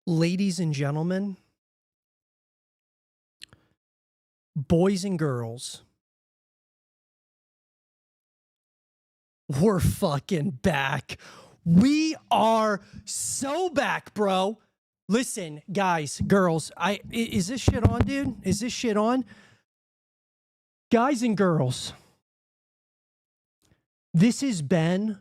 Ladies and gentlemen, boys and girls, we're fucking back. We are so back, bro. Listen, guys, girls, is this shit on, dude? Is this shit on? Guys and girls, this has been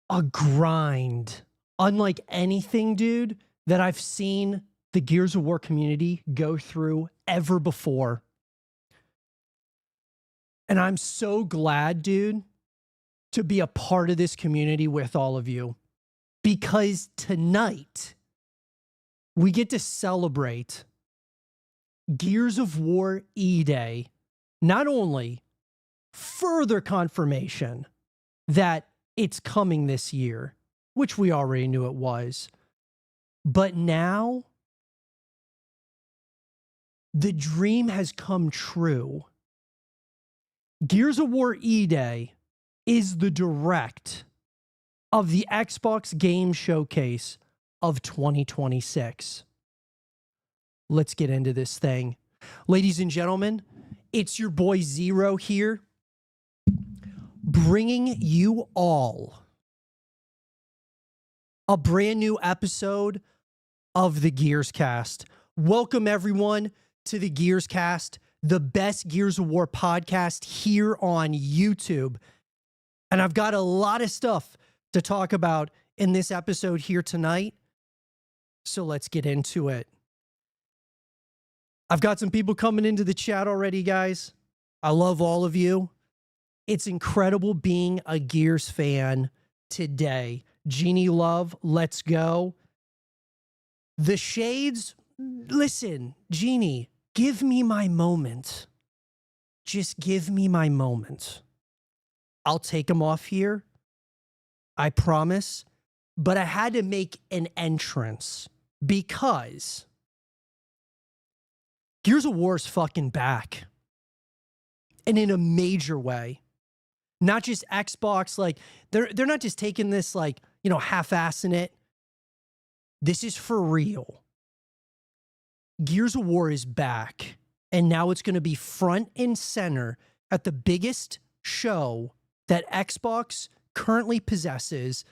a grind unlike anything, dude, that I've seen the Gears of War community go through ever before. And I'm so glad, dude, to be a part of this community with all of you. Because tonight, we get to celebrate Gears of War Eday. Not only further confirmation that it's coming this year, which we already knew it was, but now the dream has come true. Gears of War Eday is the direct of the Xbox Game Showcase of 2026. Let's get into this thing. Ladies and gentlemen, it's your boy Zero here, bringing you all a brand new episode of the Gears Cast. Welcome everyone to the Gears Cast, the best Gears of War podcast here on YouTube. And I've got a lot of stuff to talk about in this episode here tonight. So let's get into it. I've got some people coming into the chat already, guys. I love all of you. It's incredible being a Gears fan today. Jeannie Love, let's go. The Shades, listen, Jeannie, give me my moment. Just give me my moment. I'll take them off here. I promise. But I had to make an entrance because Gears of War is fucking back. And in a major way. Not just Xbox, like, they're not just taking this, like, you know, half-assing it. This is for real. Gears of War is back. And now it's going to be front and center at the biggest show that Xbox currently possesses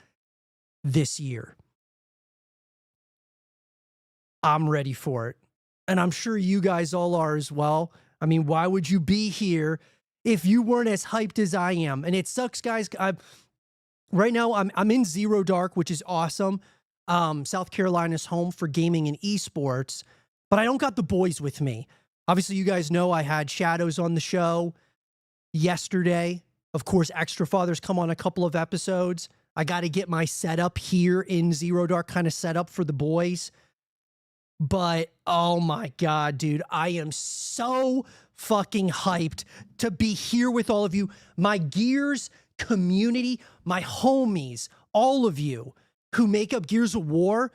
this year. I'm ready for it. And I'm sure you guys all are as well. I mean, why would you be here if you weren't as hyped as I am? And it sucks, guys. Right now, I'm in Zero Dark, which is awesome. South Carolina's home for gaming and esports. But I don't got the boys with me. Obviously, you guys know I had Shadows on the show yesterday. Of course, Extra Father's come on a couple of episodes. I got to get my setup here in Zero Dark kind of set up for the boys. But, oh my God, dude, I am so fucking hyped to be here with all of you. My Gears community, my homies, all of you who make up Gears of War.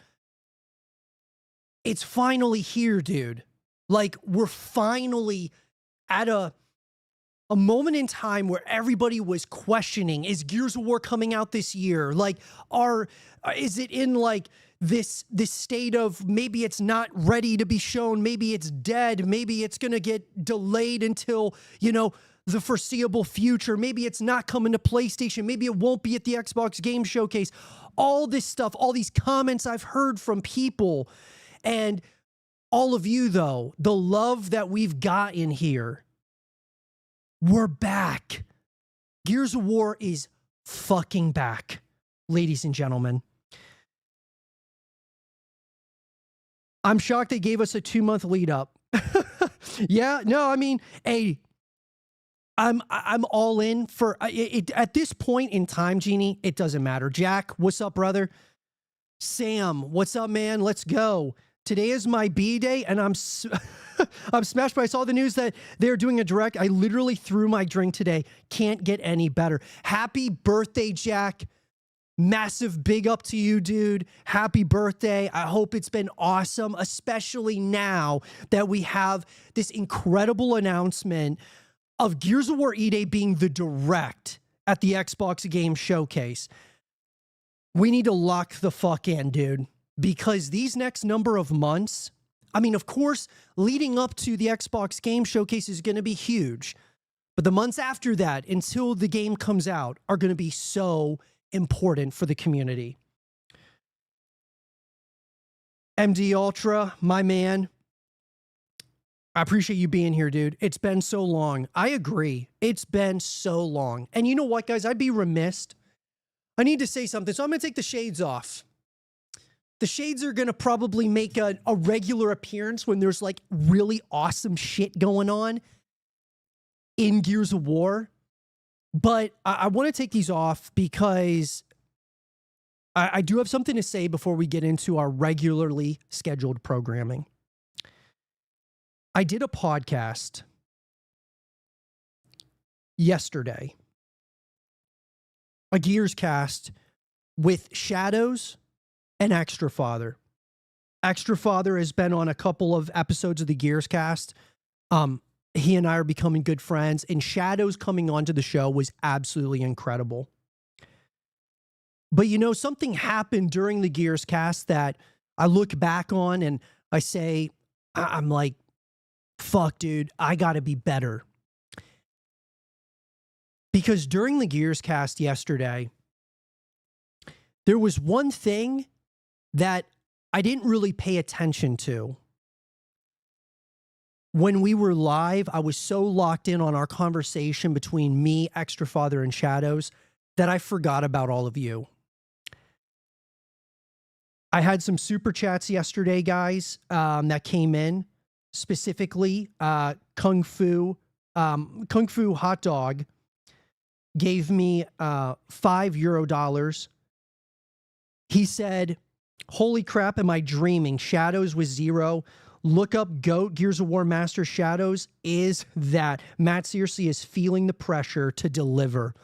It's finally here, dude. Like, we're finally at a moment in time where everybody was questioning, is Gears of War coming out this year? Like, is it in like this state of maybe it's not ready to be shown, maybe it's dead, maybe it's gonna get delayed until, you know, the foreseeable future, maybe it's not coming to PlayStation, maybe it won't be at the Xbox Game Showcase. All this stuff, all these comments I've heard from people, and all of you, though, the love that we've got in here, we're back. Gears of War is fucking back, ladies and gentlemen. I'm shocked they gave us a 2-month lead up. Yeah, no, I mean, hey, I'm all in for it. At this point in time, Jeannie, it doesn't matter. Jack, what's up, brother? Sam, what's up, man? Let's go. Today is my B-day, and I'm smashed. But I saw the news that they're doing a direct. I literally threw my drink today. Can't get any better. Happy birthday, Jack. Massive big up to you, dude. Happy birthday. I hope it's been awesome, especially now that we have this incredible announcement of Gears of War Eday being the direct at the Xbox Game Showcase. We need to lock the fuck in, dude, because these next number of months, I mean, of course, leading up to the Xbox Game Showcase is going to be huge, but the months after that, until the game comes out, are going to be so important for the community. MD Ultra, my man, I appreciate you being here, dude. It's been so long. I agree. It's been so long. And you know what, guys? I'd be remiss. I need to say something, so I'm going to take the shades off. The shades are going to probably make a regular appearance when there's like really awesome shit going on in Gears of War. But I want to take these off because I do have something to say before we get into our regularly scheduled programming. I did a podcast yesterday, a Gears cast with Shadows and Extra Father. Extra Father has been on a couple of episodes of the Gears cast. He and I are becoming good friends, and Shadows coming onto the show was absolutely incredible. But you know, something happened during the Gears cast that I look back on and I say, I'm like, fuck, dude, I gotta be better. Because during the Gears cast yesterday, there was one thing that I didn't really pay attention to. When we were live, I was so locked in on our conversation between me, Extra Father, and Shadows that I forgot about all of you. I had some super chats yesterday, guys, that came in. Specifically, Kung Fu Hot Dog gave me $5. He said, holy crap, am I dreaming? Shadows was 0. Look up GOAT, Gears of War Master Shadows is that. Matt seriously is feeling the pressure to deliver.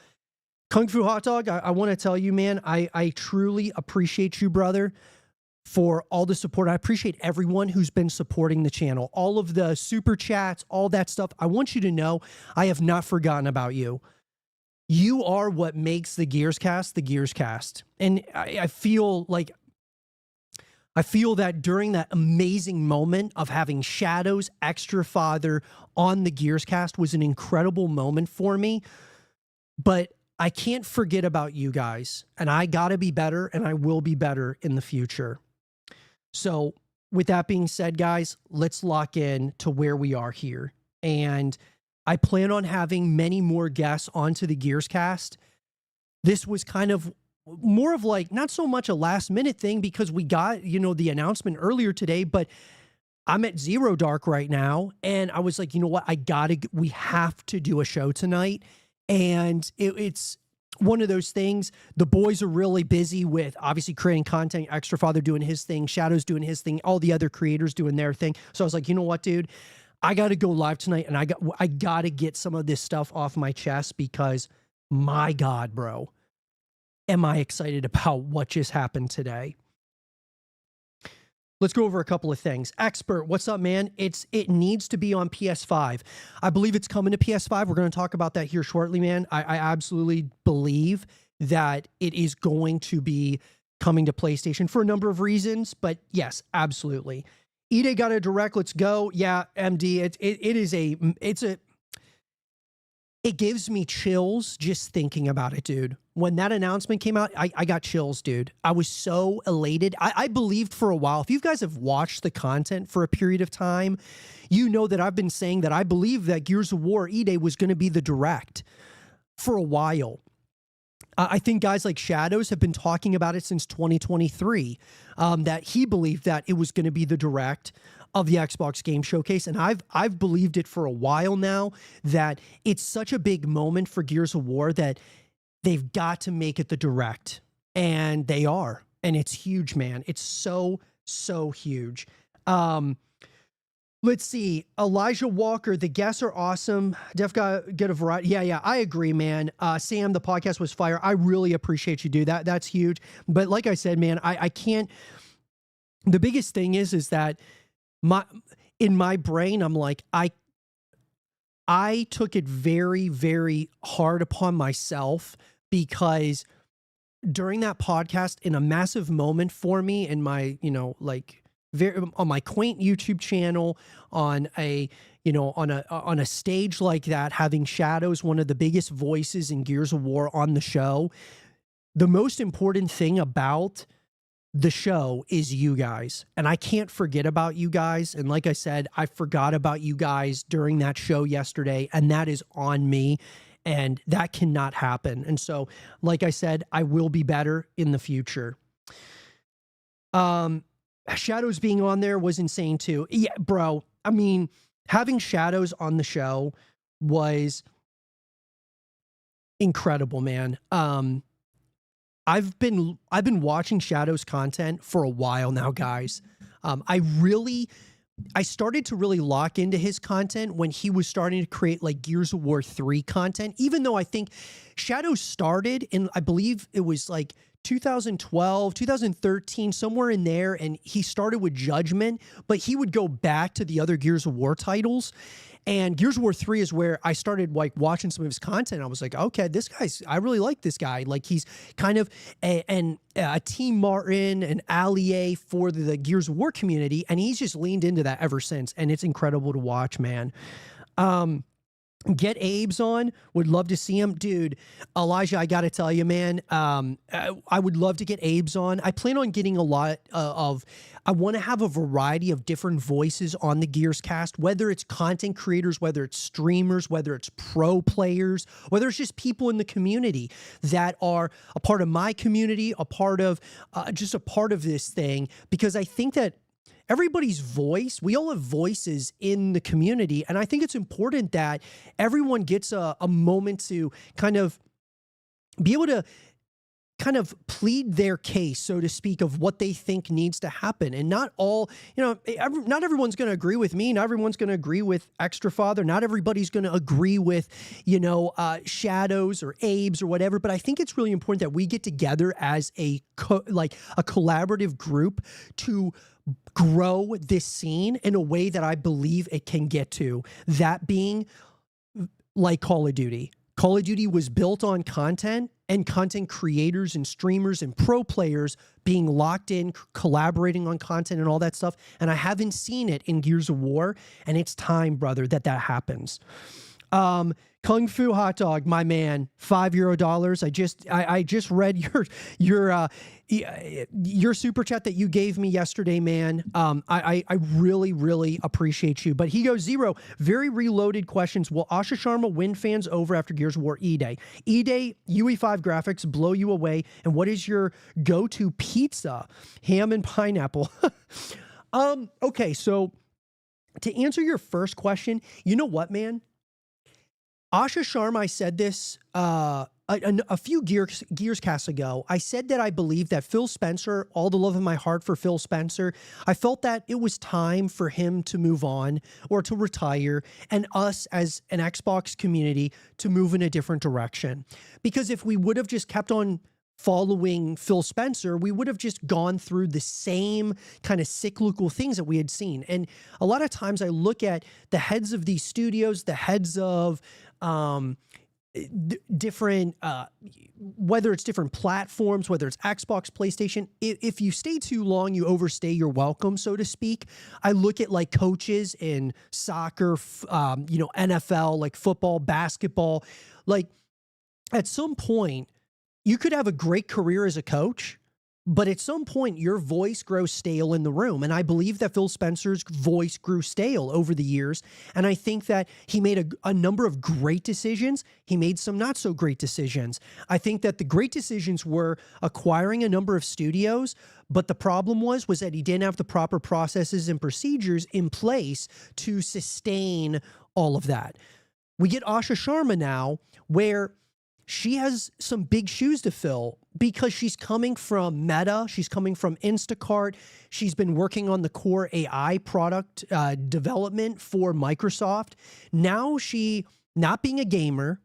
Kung Fu Hot Dog, I want to tell you, man, I truly appreciate you, brother, for all the support. I appreciate everyone who's been supporting the channel. All of the super chats, all that stuff. I want you to know I have not forgotten about you. You are what makes the Gears cast the Gears cast. And I feel that during that amazing moment of having Shadows, Extra Father on the Gears cast was an incredible moment for me. But I can't forget about you guys. And I got to be better, and I will be better in the future. So with that being said, guys, let's lock in to where we are here. And I plan on having many more guests onto the Gears cast. This was kind of more of like, not so much a last minute thing because we got, you know, the announcement earlier today, but I'm at Zero Dark right now. And I was like, you know what? We have to do a show tonight. And it's one of those things. The boys are really busy with obviously creating content, Extra Father doing his thing, Shadows doing his thing, all the other creators doing their thing. So I was like, you know what, dude, I got to go live tonight, and I got to get some of this stuff off my chest because my God, bro, am I excited about what just happened today. Let's go over a couple of things. Expert, what's up, man? It needs to be on PS5. I believe it's coming to PS5. We're going to talk about that here shortly, man. I absolutely believe that it is going to be coming to PlayStation for a number of reasons, but yes, absolutely. Eday got a direct. Let's go. Yeah, MD. It gives me chills just thinking about it, dude. When that announcement came out, I got chills, dude. I was so elated. I believed for a while. If you guys have watched the content for a period of time, you know that I've been saying that I believe that Gears of War Eday was going to be the direct for a while. I think guys like Shadows have been talking about it since 2023, that he believed that it was going to be the direct of the Xbox Game Showcase. And I've believed it for a while now, that it's such a big moment for Gears of War that they've got to make it the direct. And they are. And it's huge, man. It's so, so huge. Let's see. Elijah Walker, the guests are awesome. Def got get a variety. Yeah, I agree, man. Sam, the podcast was fire. I really appreciate you do that. That's huge. But like I said, man, I can't. The biggest thing is that in my brain, I'm like, I took it very, very hard upon myself because during that podcast in a massive moment for me in my, like very on my quaint YouTube channel, on a, on a stage like that, having Shadows, one of the biggest voices in Gears of War, on the show. The most important thing about the show is you guys. And I can't forget about you guys. And like I said, I forgot about you guys during that show yesterday, and that is on me. And that cannot happen. And so, like I said, I will be better in the future. Shadows being on there was insane too. Yeah, bro. I mean, having Shadows on the show was incredible, man. I've been watching Shadows content for a while now, guys. I started to really lock into his content when he was starting to create like Gears of War 3 content, even though I think Shadows started in, I believe it was like 2012, 2013, somewhere in there. And he started with Judgment, but he would go back to the other Gears of War titles. And Gears of War 3 is where I started like watching some of his content. I was like, okay, I really like this guy. Like, he's kind of a Team Martin, an allié for the Gears of War community. And he's just leaned into that ever since. And it's incredible to watch, man. Get Abe's on. Would love to see him. Dude, Elijah, I got to tell you, man, I would love to get Abe's on. I plan on getting a lot I want to have a variety of different voices on the Gears cast, whether it's content creators, whether it's streamers, whether it's pro players, whether it's just people in the community that are a part of my community, just a part of this thing, because I think that everybody's voice, we all have voices in the community. And I think it's important that everyone gets a moment to kind of be able to kind of plead their case, so to speak, of what they think needs to happen. And not all, not everyone's going to agree with me. Not everyone's going to agree with Extra Father. Not everybody's going to agree with, Shadows or Abe's or whatever. But I think it's really important that we get together as a collaborative group to grow this scene in a way that I believe it can get to. That being like Call of Duty. Call of Duty was built on content and content creators and streamers and pro players being locked in, collaborating on content and all that stuff. And I haven't seen it in Gears of War, and it's time, brother, that happens. Kung Fu Hot Dog, my man, $5. I just read your super chat that you gave me yesterday, man. I really, really appreciate you. But he goes, Zero, very reloaded questions. Will Asha Sharma win fans over after Gears of War Eday? Eday, UE5 graphics blow you away. And what is your go-to pizza? Ham and pineapple. Okay, so to answer your first question, you know what, man? Asha Sharma, I said this a few Gears casts ago. I said that I believe that Phil Spencer, all the love in my heart for Phil Spencer, I felt that it was time for him to move on or to retire, and us as an Xbox community to move in a different direction. Because if we would have just kept on following Phil Spencer, we would have just gone through the same kind of cyclical things that we had seen. And a lot of times I look at the heads of these studios, the heads of different, whether it's different platforms, whether it's Xbox, PlayStation, if you stay too long, you overstay your welcome, so to speak. I look at like coaches in soccer, NFL, like football, basketball, like at some point, you could have a great career as a coach, but at some point your voice grows stale in the room. And I believe that Phil Spencer's voice grew stale over the years. And I think that he made a number of great decisions. He made some not so great decisions. I think that the great decisions were acquiring a number of studios, but the problem was that he didn't have the proper processes and procedures in place to sustain all of that. We get Asha Sharma now, where she has some big shoes to fill because she's coming from Meta. She's coming from Instacart. She's been working on the core AI product development for Microsoft. Now she, not being a gamer,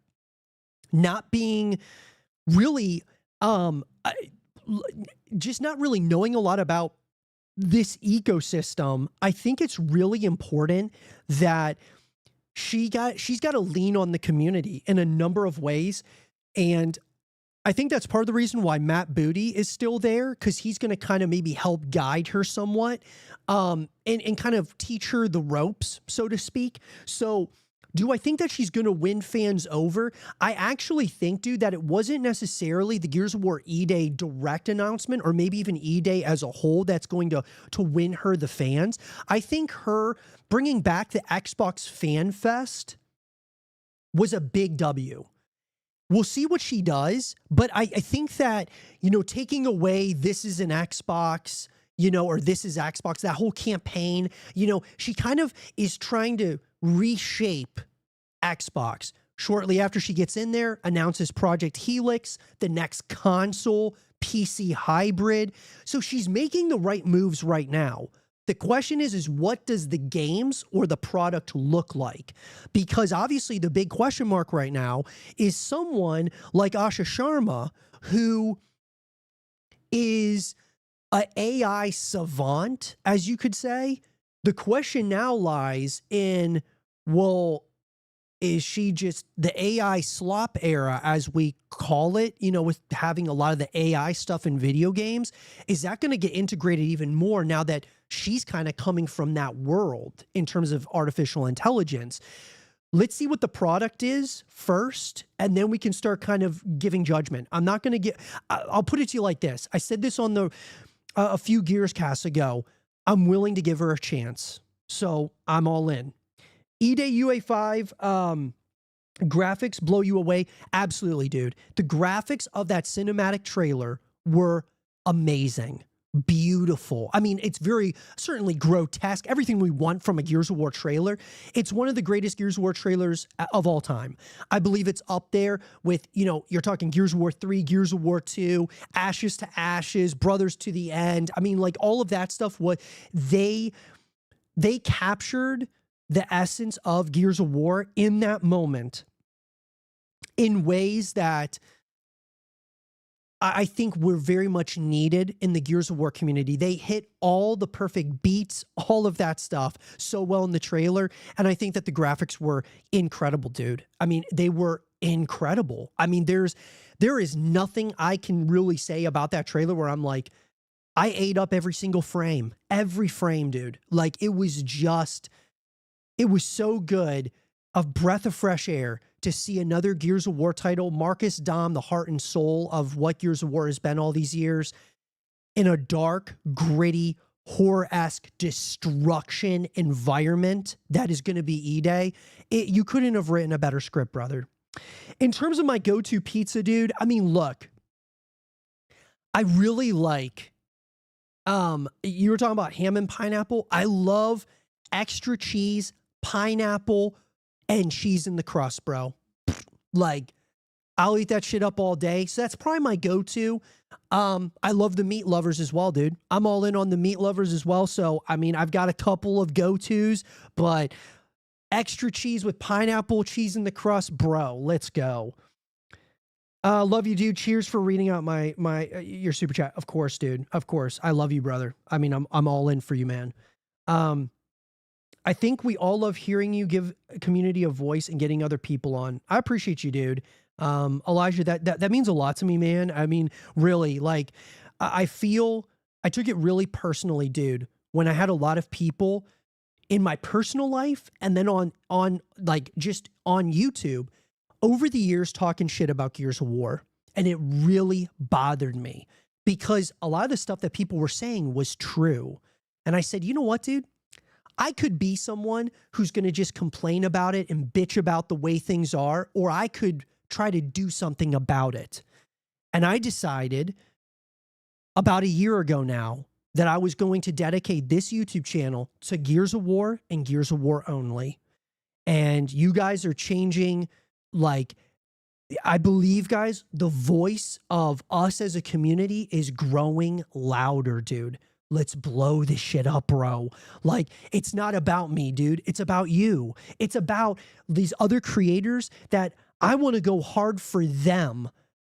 not being really, just not really knowing a lot about this ecosystem, I think it's really important that she's got to lean on the community in a number of ways. And I think that's part of the reason why Matt Booty is still there, because he's going to kind of maybe help guide her somewhat, and kind of teach her the ropes, so to speak. So do I think that she's going to win fans over? I actually think, dude, that it wasn't necessarily the Gears of War Eday direct announcement, or maybe even Eday as a whole, that's going to win her the fans. I think her bringing back the Xbox FanFest was a big W. We'll see what she does, but I think that, you know, taking away "this is an Xbox," you know, or "this is Xbox," that whole campaign, you know, she kind of is trying to reshape Xbox. Shortly after she gets in there, announces Project Helix, the next console, PC hybrid. So she's making the right moves right now. The question is what does the games or the product look like? Because obviously the big question mark right now is someone like Asha Sharma, who is an AI savant, as you could say. The question now lies in, well, is she just the AI slop era, as we call it, you know, with having a lot of the AI stuff in video games? Is that going to get integrated even more now that she's kind of coming from that world in terms of artificial intelligence? Let's see what the product is first, and then we can start kind of giving judgment. I'm not going to get, I'll put it to you like this. I said this on the a few Gears casts ago. I'm willing to give her a chance. So I'm all in. Eday UA5 graphics blow you away? Absolutely, dude. The graphics of that cinematic trailer were amazing. Beautiful. I mean, it's very certainly grotesque. Everything we want from a Gears of War trailer. It's one of the greatest Gears of War trailers of all time. I believe it's up there with, you know, you're talking Gears of War 3, Gears of War 2, Ashes to Ashes, Brothers to the End. I mean, like, all of that stuff, what they captured the essence of Gears of War in that moment in ways that I think were very much needed in the Gears of War community. They hit all the perfect beats, all of that stuff so well in the trailer. And I think that the graphics were incredible, dude. I mean, they were incredible. I mean, there is nothing I can really say about that trailer where I'm like, I ate up every single frame. Every frame, dude. Like, it was so good, a breath of fresh air to see another Gears of War title, Marcus Dom, the heart and soul of what Gears of War has been all these years, in a dark, gritty, horror-esque destruction environment that is going to be Eday. You couldn't have written a better script, brother. In terms of my go-to pizza, dude, I mean, look, I really like, you were talking about ham and pineapple. I love extra cheese, pineapple, and cheese in the crust, bro. Like, I'll eat that shit up all day. So that's probably my go-to. I love the meat lovers as well, dude. I'm all in on the meat lovers as well. So, I mean, I've got a couple of go-tos, but extra cheese with pineapple, cheese in the crust, bro, let's go. Love you, dude. Cheers for reading out your super chat. Of course, dude. Of course. I love you, brother. I mean, I'm all in for you, man. I think we all love hearing you give a community a voice and getting other people on. I appreciate you, dude. Elijah, that means a lot to me, man. I mean, really, like, I feel I took it really personally, dude, when I had a lot of people in my personal life and then on like just on YouTube over the years talking shit about Gears of War. And it really bothered me because a lot of the stuff that people were saying was true. And I said, you know what, dude? I could be someone who's going to just complain about it and bitch about the way things are, or I could try to do something about it. And I decided about a year ago now that I was going to dedicate this YouTube channel to Gears of War and Gears of War only. And you guys are changing, like, I believe, guys, the voice of us as a community is growing louder, dude. Let's blow this shit up, bro. Like, it's not about me, dude. It's about you. It's about these other creators that I want to go hard for them.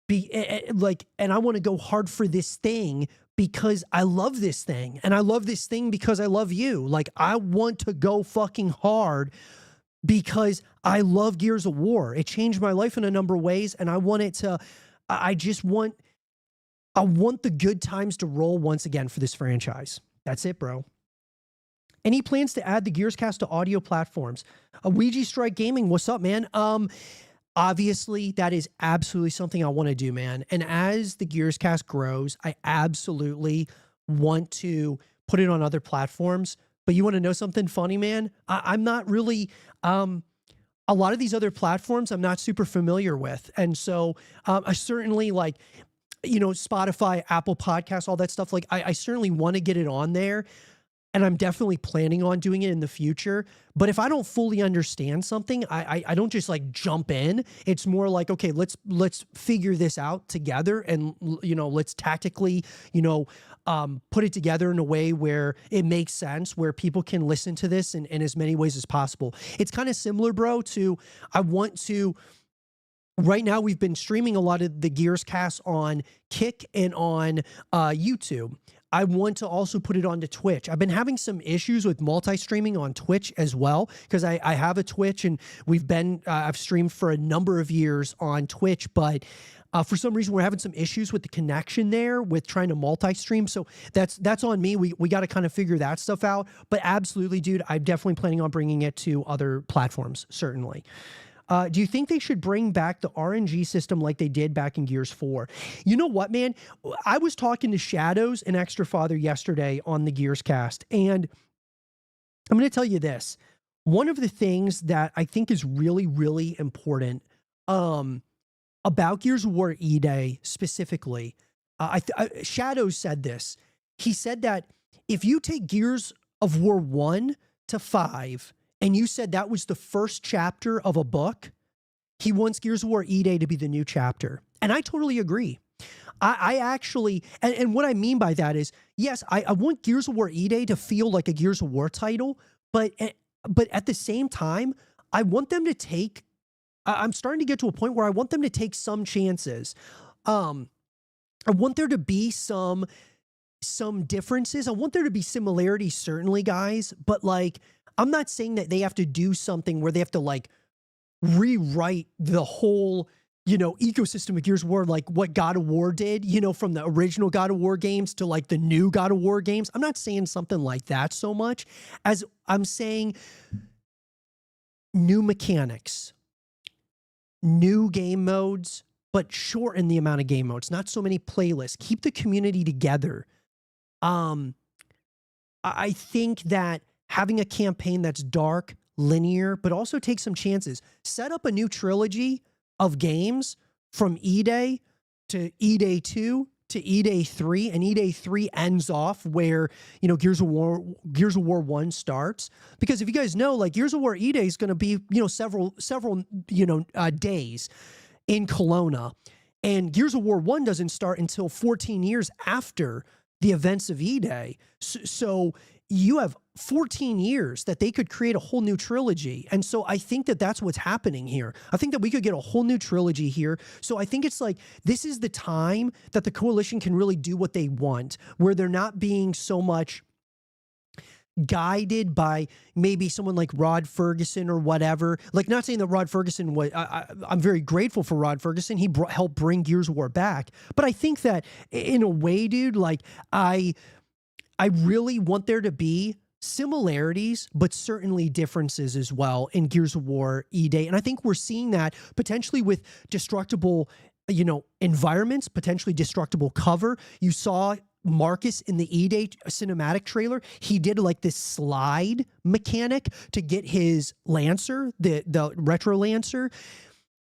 And I want to go hard for this thing because I love this thing. And I love this thing because I love you. Like, I want to go fucking hard because I love Gears of War. It changed my life in a number of ways, and I want it to I just want I want the good times to roll once again for this franchise. That's it, bro. Any plans to add the Gearscast to audio platforms? Ouija Strike Gaming, what's up, man? Obviously, that is absolutely something I want to do, man. And as the Gearscast grows, I absolutely want to put it on other platforms. But you want to know something funny, man? I'm not really a lot of these other platforms I'm not super familiar with. And so I certainly like, you know, Spotify, Apple Podcasts, all that stuff. Like I certainly want to get it on there. And I'm definitely planning on doing it in the future. But if I don't fully understand something, I don't just like jump in. It's more like, okay, let's figure this out together, and you know, let's tactically, you know, put it together in a way where it makes sense, where people can listen to this in as many ways as possible. It's kind of similar, bro, to I want to. Right now, we've been streaming a lot of the Gears cast on Kick and on YouTube. I want to also put it onto Twitch. I've been having some issues with multi-streaming on Twitch as well, because I have a Twitch, and I've streamed for a number of years on Twitch, but for some reason we're having some issues with the connection there with trying to multi-stream. So that's on me. We got to kind of figure that stuff out. But absolutely, dude, I'm definitely planning on bringing it to other platforms, certainly. Do you think they should bring back the RNG system like they did back in Gears 4? You know what, man? I was talking to Shadows and Extra Father yesterday on the Gears cast, and I'm going to tell you this. One of the things that I think is really, really important about Gears of War Eday specifically, Shadows said this. He said that if you take Gears of War 1 to 5, and you said that was the first chapter of a book, he wants Gears of War Eday to be the new chapter. And I totally agree. I actually, and what I mean by that is, yes, I want Gears of War Eday to feel like a Gears of War title, but at the same time, I want them to take, I'm starting to get to a point where I want them to take some chances. I want there to be some differences. I want there to be similarities, certainly, guys, but like, I'm not saying that they have to do something where they have to like rewrite the whole, you know, ecosystem of Gears of War, like what God of War did, you know, from the original God of War games to like the new God of War games. I'm not saying something like that so much as I'm saying new mechanics, new game modes, but shorten the amount of game modes, not so many playlists. Keep the community together. I think that having a campaign that's dark, linear, but also take some chances. Set up a new trilogy of games from Eday to Eday 2 to Eday 3, and Eday 3 ends off where, you know, Gears of War 1 starts. Because if you guys know, like Gears of War Eday is going to be, you know, several you know, days in Kelowna, and Gears of War 1 doesn't start until 14 years after the events of Eday. So you have 14 years that they could create a whole new trilogy. And so I think that that's what's happening here. I think that we could get a whole new trilogy here. So I think it's like, this is the time that the Coalition can really do what they want, where they're not being so much guided by maybe someone like Rod Ferguson or whatever. Like, not saying that Rod Ferguson was, I'm very grateful for Rod Ferguson. He helped bring Gears of War back. But I think that in a way, dude, like I really want there to be similarities, but certainly differences as well in Gears of War Eday. And I think we're seeing that potentially with destructible, you know, environments, potentially destructible cover. You saw Marcus in the Eday cinematic trailer. He did like this slide mechanic to get his Lancer, the retro Lancer.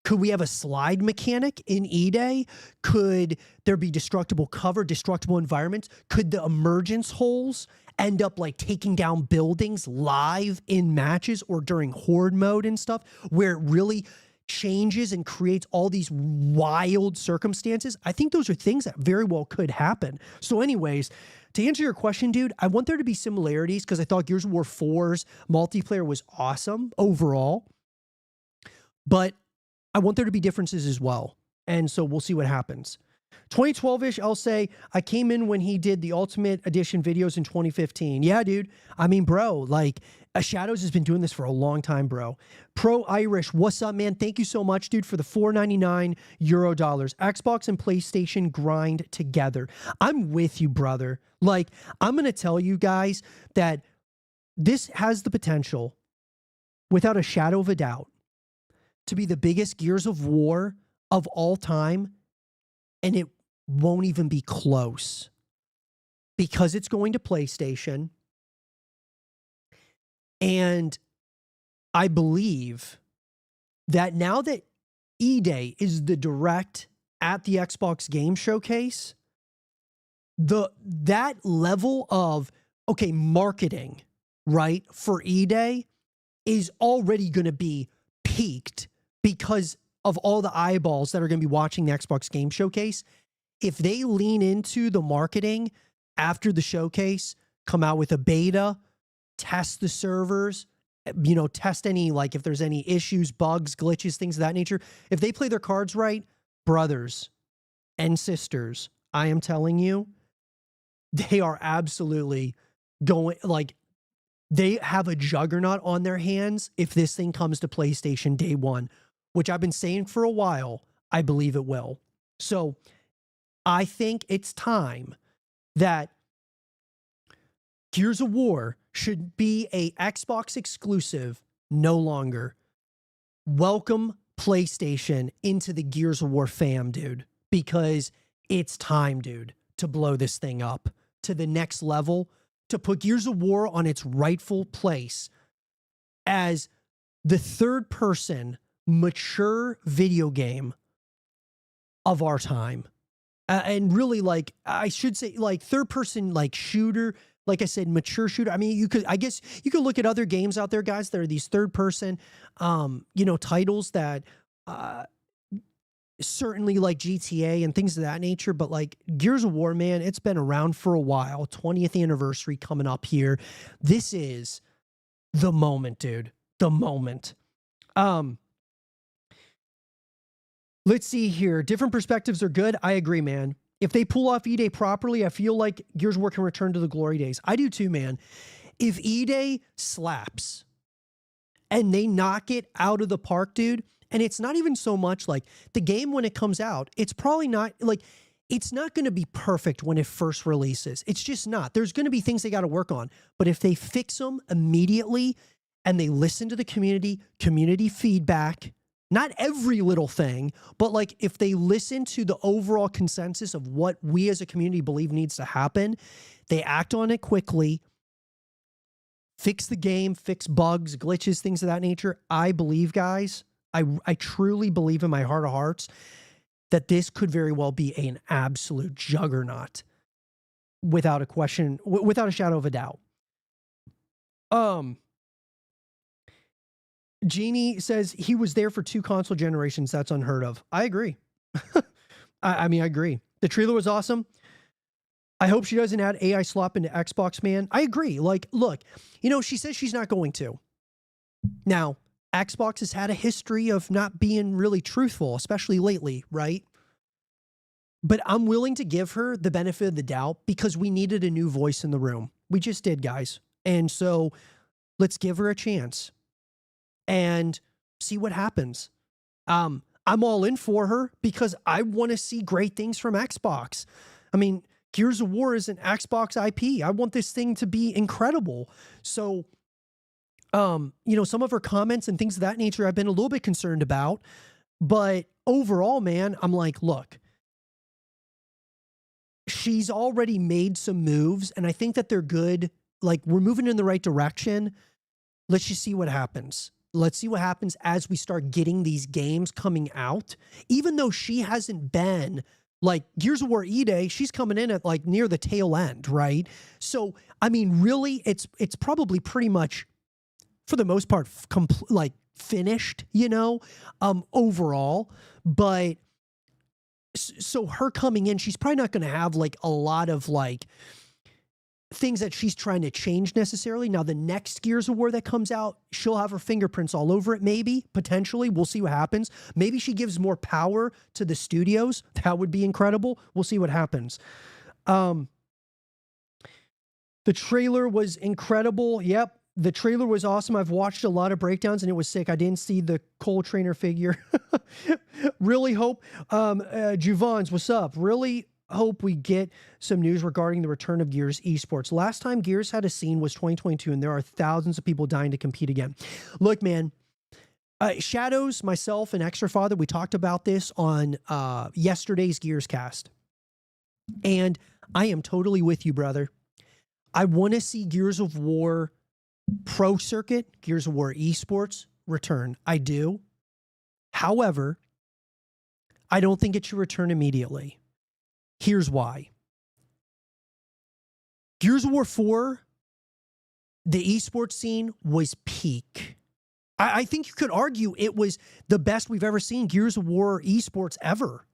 Could we have a slide mechanic in Eday? Could there be destructible cover, destructible environments? Could the emergence holes end up like taking down buildings live in matches or during horde mode and stuff, where it really changes and creates all these wild circumstances? I think those are things that very well could happen. So anyways, to answer your question, dude, I want there to be similarities because I thought Gears of War 4's multiplayer was awesome overall. But I want there to be differences as well. And so we'll see what happens. 2012-ish, I'll say I came in when he did the Ultimate Edition videos in 2015. Yeah, dude. I mean, bro, like Shadows has been doing this for a long time, bro. Pro Irish, what's up, man? Thank you so much, dude, for the $4.99 Euro dollars. Xbox and PlayStation grind together. I'm with you, brother. Like, I'm going to tell you guys that this has the potential, without a shadow of a doubt, to be the biggest Gears of War of all time, and it won't even be close because it's going to PlayStation. And I believe that now that Eday is the direct at the Xbox Game Showcase, that level of, okay, marketing, right, for Eday is already going to be peaked because of all the eyeballs that are going to be watching the Xbox Game Showcase. If they lean into the marketing after the showcase, come out with a beta, test the servers, you know, test any, like if there's any issues, bugs, glitches, things of that nature. If they play their cards right, brothers and sisters, I am telling you, they are absolutely going, like, they have a juggernaut on their hands if this thing comes to PlayStation day one, which I've been saying for a while. I believe it will. So I think it's time that Gears of War should be a Xbox exclusive no longer. Welcome PlayStation into the Gears of War fam, dude, because it's time, dude, to blow this thing up to the next level, to put Gears of War on its rightful place as the third person mature video game of our time. And really, like, I should say, like, third person, like, shooter, like I said, mature shooter. I mean, I guess you could look at other games out there, guys, that are these third person, you know, titles that, certainly like GTA and things of that nature, but like Gears of War, man, it's been around for a while. 20th anniversary coming up here. This is the moment, dude. The moment. Let's see here. Different perspectives are good. I agree, man. If they pull off Eday properly, I feel like Gears of War can return to the glory days. I do too, man. If Eday slaps and they knock it out of the park, dude, and it's not even so much like the game when it comes out, it's probably not like, it's not going to be perfect when it first releases. It's just not. There's going to be things they got to work on. But if they fix them immediately and they listen to the community feedback, not every little thing, but like if they listen to the overall consensus of what we as a community believe needs to happen, they act on it quickly, fix the game, fix bugs, glitches, things of that nature. I believe, guys, I truly believe in my heart of hearts that this could very well be an absolute juggernaut without a question, without a shadow of a doubt. Jeannie says he was there for 2 console generations. That's unheard of. I agree. I mean, I agree. The trailer was awesome. I hope she doesn't add AI slop into Xbox, man. I agree. Like, look, you know, she says she's not going to. Now, Xbox has had a history of not being really truthful, especially lately, right? But I'm willing to give her the benefit of the doubt because we needed a new voice in the room. We just did, guys. And so let's give her a chance and see what happens. I'm all in for her because I want to see great things from Xbox. I mean, Gears of War is an Xbox IP. I want this thing to be incredible. So, you know, some of her comments and things of that nature I've been a little bit concerned about. But overall, man, I'm like, look, she's already made some moves, and I think that they're good. Like, we're moving in the right direction. Let's just see what happens. Let's see what happens as we start getting these games coming out. Even though she hasn't been, like, Gears of War Eday, she's coming in at, like, near the tail end, right? So, I mean, really, it's probably pretty much, for the most part, like, finished, you know, overall. But so her coming in, she's probably not going to have like a lot of like things that she's trying to change necessarily. Now, the next Gears of War that comes out, she'll have her fingerprints all over it, maybe, potentially. We'll see what happens. Maybe she gives more power to the studios. That would be incredible. We'll see what happens. The trailer was incredible. Yep. The trailer was awesome. I've watched a lot of breakdowns and it was sick. I didn't see the Cole Trainer figure. Really hope, Juvons, what's up? Really hope we get some news regarding the return of Gears Esports. Last time Gears had a scene was 2022, and there are thousands of people dying to compete again. Look, man, Shadows, myself, and Extra Father, we talked about this on yesterday's Gears cast. And I am totally with you, brother. I want to see Gears of War Pro Circuit, Gears of War Esports return. I do. However, I don't think it should return immediately. Here's why. Gears of War 4, the esports scene was peak. I think you could argue it was the best we've ever seen Gears of War esports ever.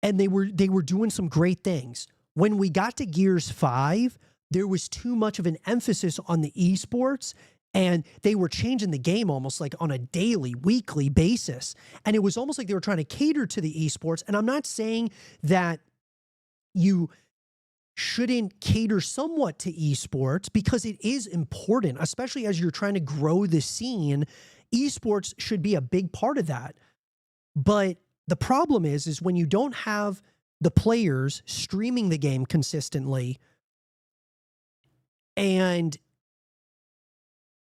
And they were doing some great things. When we got to Gears 5, there was too much of an emphasis on the esports, and they were changing the game almost like on a daily, weekly basis. And it was almost like they were trying to cater to the esports. And I'm not saying that you shouldn't cater somewhat to esports, because it is important, especially as you're trying to grow the scene. Esports should be a big part of that. But the problem is when you don't have the players streaming the game consistently, and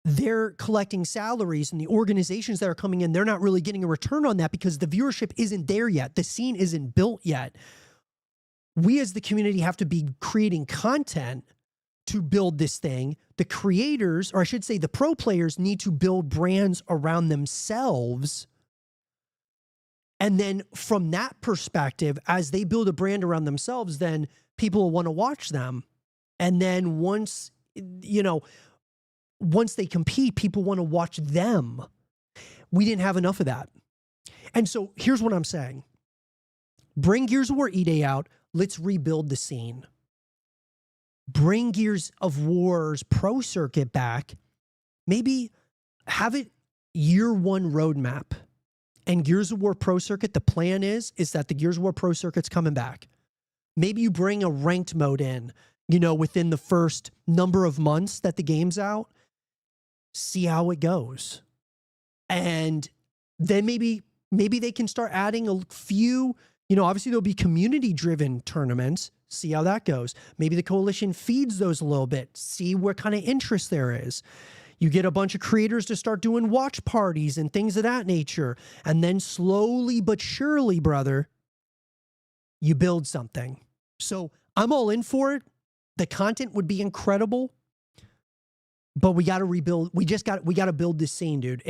they're collecting salaries, and the organizations that are coming in, they're not really getting a return on that because the viewership isn't there yet. The scene isn't built yet. We as the community have to be creating content to build this thing. The creators, or I should say the pro players, need to build brands around themselves. And then from that perspective, as they build a brand around themselves, then people will want to watch them. And then once they compete, people want to watch them. We didn't have enough of that. And so here's what I'm saying. Bring Gears of War Eday out. Let's rebuild the scene. Bring Gears of War's Pro Circuit back. Maybe have it year one roadmap. And Gears of War Pro Circuit, the plan is that the Gears of War Pro Circuit's coming back. Maybe you bring a ranked mode in, within the first number of months that the game's out. See how it goes. And then maybe they can start adding a few, obviously there'll be community-driven tournaments. See how that goes. Maybe the coalition feeds those a little bit. See what kind of interest there is. You get a bunch of creators to start doing watch parties and things of that nature. And then slowly but surely, brother, you build something. So I'm all in for it. The content would be incredible. But we got to rebuild. We got to build this scene, dude.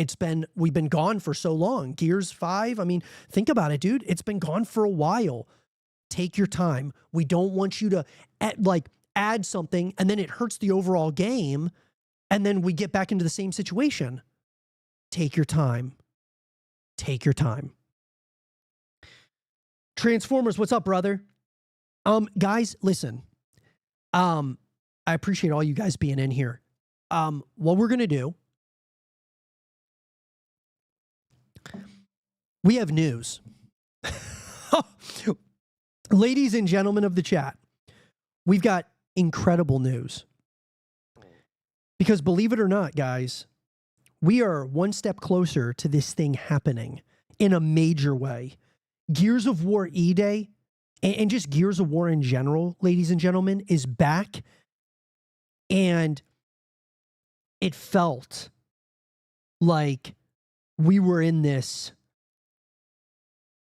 We've been gone for so long. Gears 5, I mean, think about it, dude. It's been gone for a while. Take your time. We don't want you to add something and then it hurts the overall game. And then we get back into the same situation. Take your time. Take your time. Transformers, what's up, brother? Guys, listen. I appreciate all you guys being in here. What we're going to do, we have news. Ladies and gentlemen of the chat, we've got incredible news. Because believe it or not, guys, we are one step closer to this thing happening in a major way. Gears of War Eday, and just Gears of War in general, ladies and gentlemen, is back. And it felt like we were in this.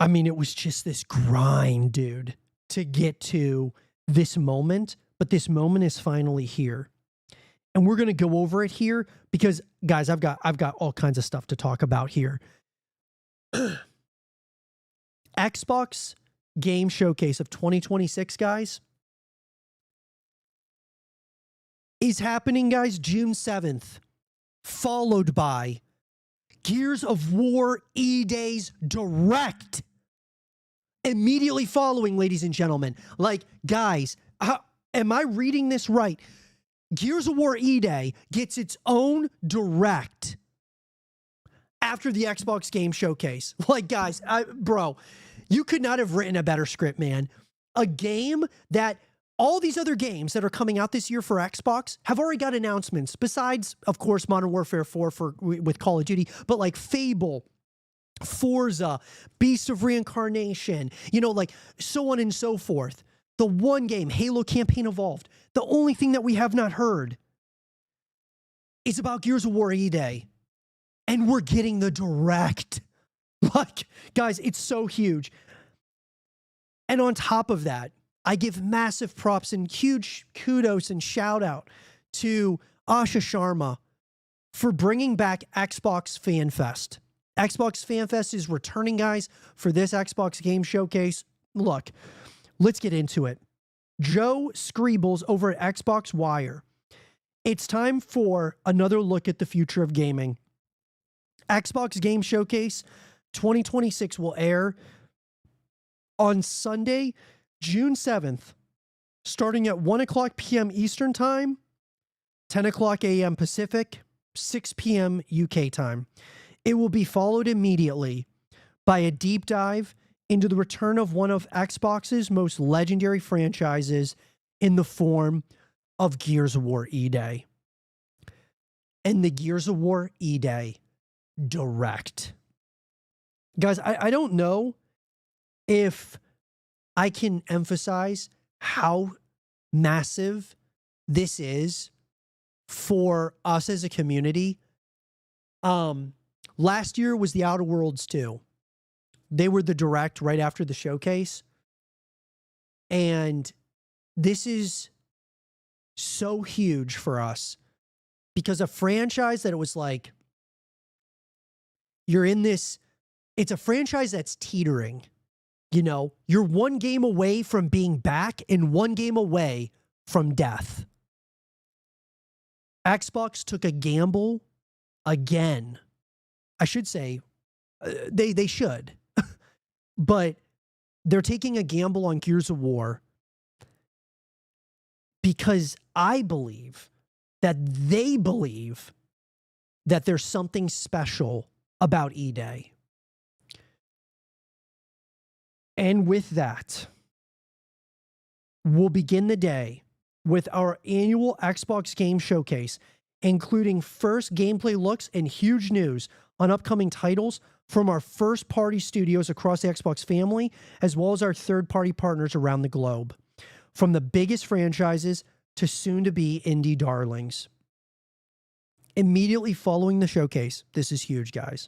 I mean, it was just this grind, dude, to get to this moment. But this moment is finally here. And we're going to go over it here because, guys, I've got all kinds of stuff to talk about here. Xbox Game Showcase of 2026, guys, is happening, guys, June 7th, followed by Gears of War E-Days Direct. Immediately following, ladies and gentlemen. Guys, Am I reading this right? Gears of War Eday gets its own direct after the Xbox Game Showcase. Like, guys, bro, you could not have written a better script, man. A game that all these other games that are coming out this year for Xbox have already got announcements, besides, of course, Modern Warfare 4 with Call of Duty, but like Fable, Forza, Beast of Reincarnation, you know, like so on and so forth. The one game, Halo Campaign Evolved, the only thing that we have not heard is about Gears of War Eday. And we're getting the direct. Like, guys, it's so huge. And on top of that, I give massive props and huge kudos and shout out to Asha Sharma for bringing back Xbox FanFest. Xbox FanFest is returning, guys, for this Xbox Game Showcase. Look, let's get into it. Joe Scribbles over at Xbox Wire. It's time for another look at the future of gaming. Xbox Game Showcase 2026 will air on Sunday, June 7th, starting at 1 o'clock p.m. Eastern Time, 10 o'clock a.m. Pacific, 6 p.m. UK time. It will be followed immediately by a deep dive into the return of one of Xbox's most legendary franchises in the form of Gears of War Eday. And the Gears of War Eday Direct. Guys, I don't know if I can emphasize how massive this is for us as a community. Last year was the Outer Worlds 2. They were the direct right after the showcase. And this is so huge for us because a franchise that it was like, you're in this, it's a franchise that's teetering. You know, you're one game away from being back and one game away from death. Xbox took a gamble again. I should say, they should. But they're taking a gamble on Gears of War because I believe that they believe that there's something special about Eday. And with that, we'll begin the day with our annual Xbox Game Showcase, including first gameplay looks and huge news on upcoming titles from our first-party studios across the Xbox family, as well as our third-party partners around the globe, from the biggest franchises to soon-to-be indie darlings. Immediately following the showcase, this is huge, guys.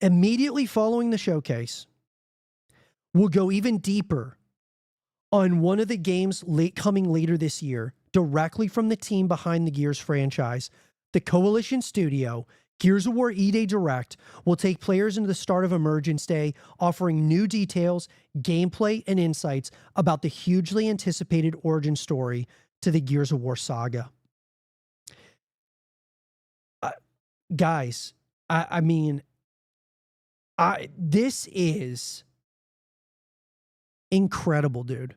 Immediately following the showcase, we'll go even deeper on one of the games coming later this year, directly from the team behind the Gears franchise. The Coalition Studio, Gears of War Eday Direct, will take players into the start of Emergence Day, offering new details, gameplay, and insights about the hugely anticipated origin story to the Gears of War saga. Guys, I mean, this is incredible, dude.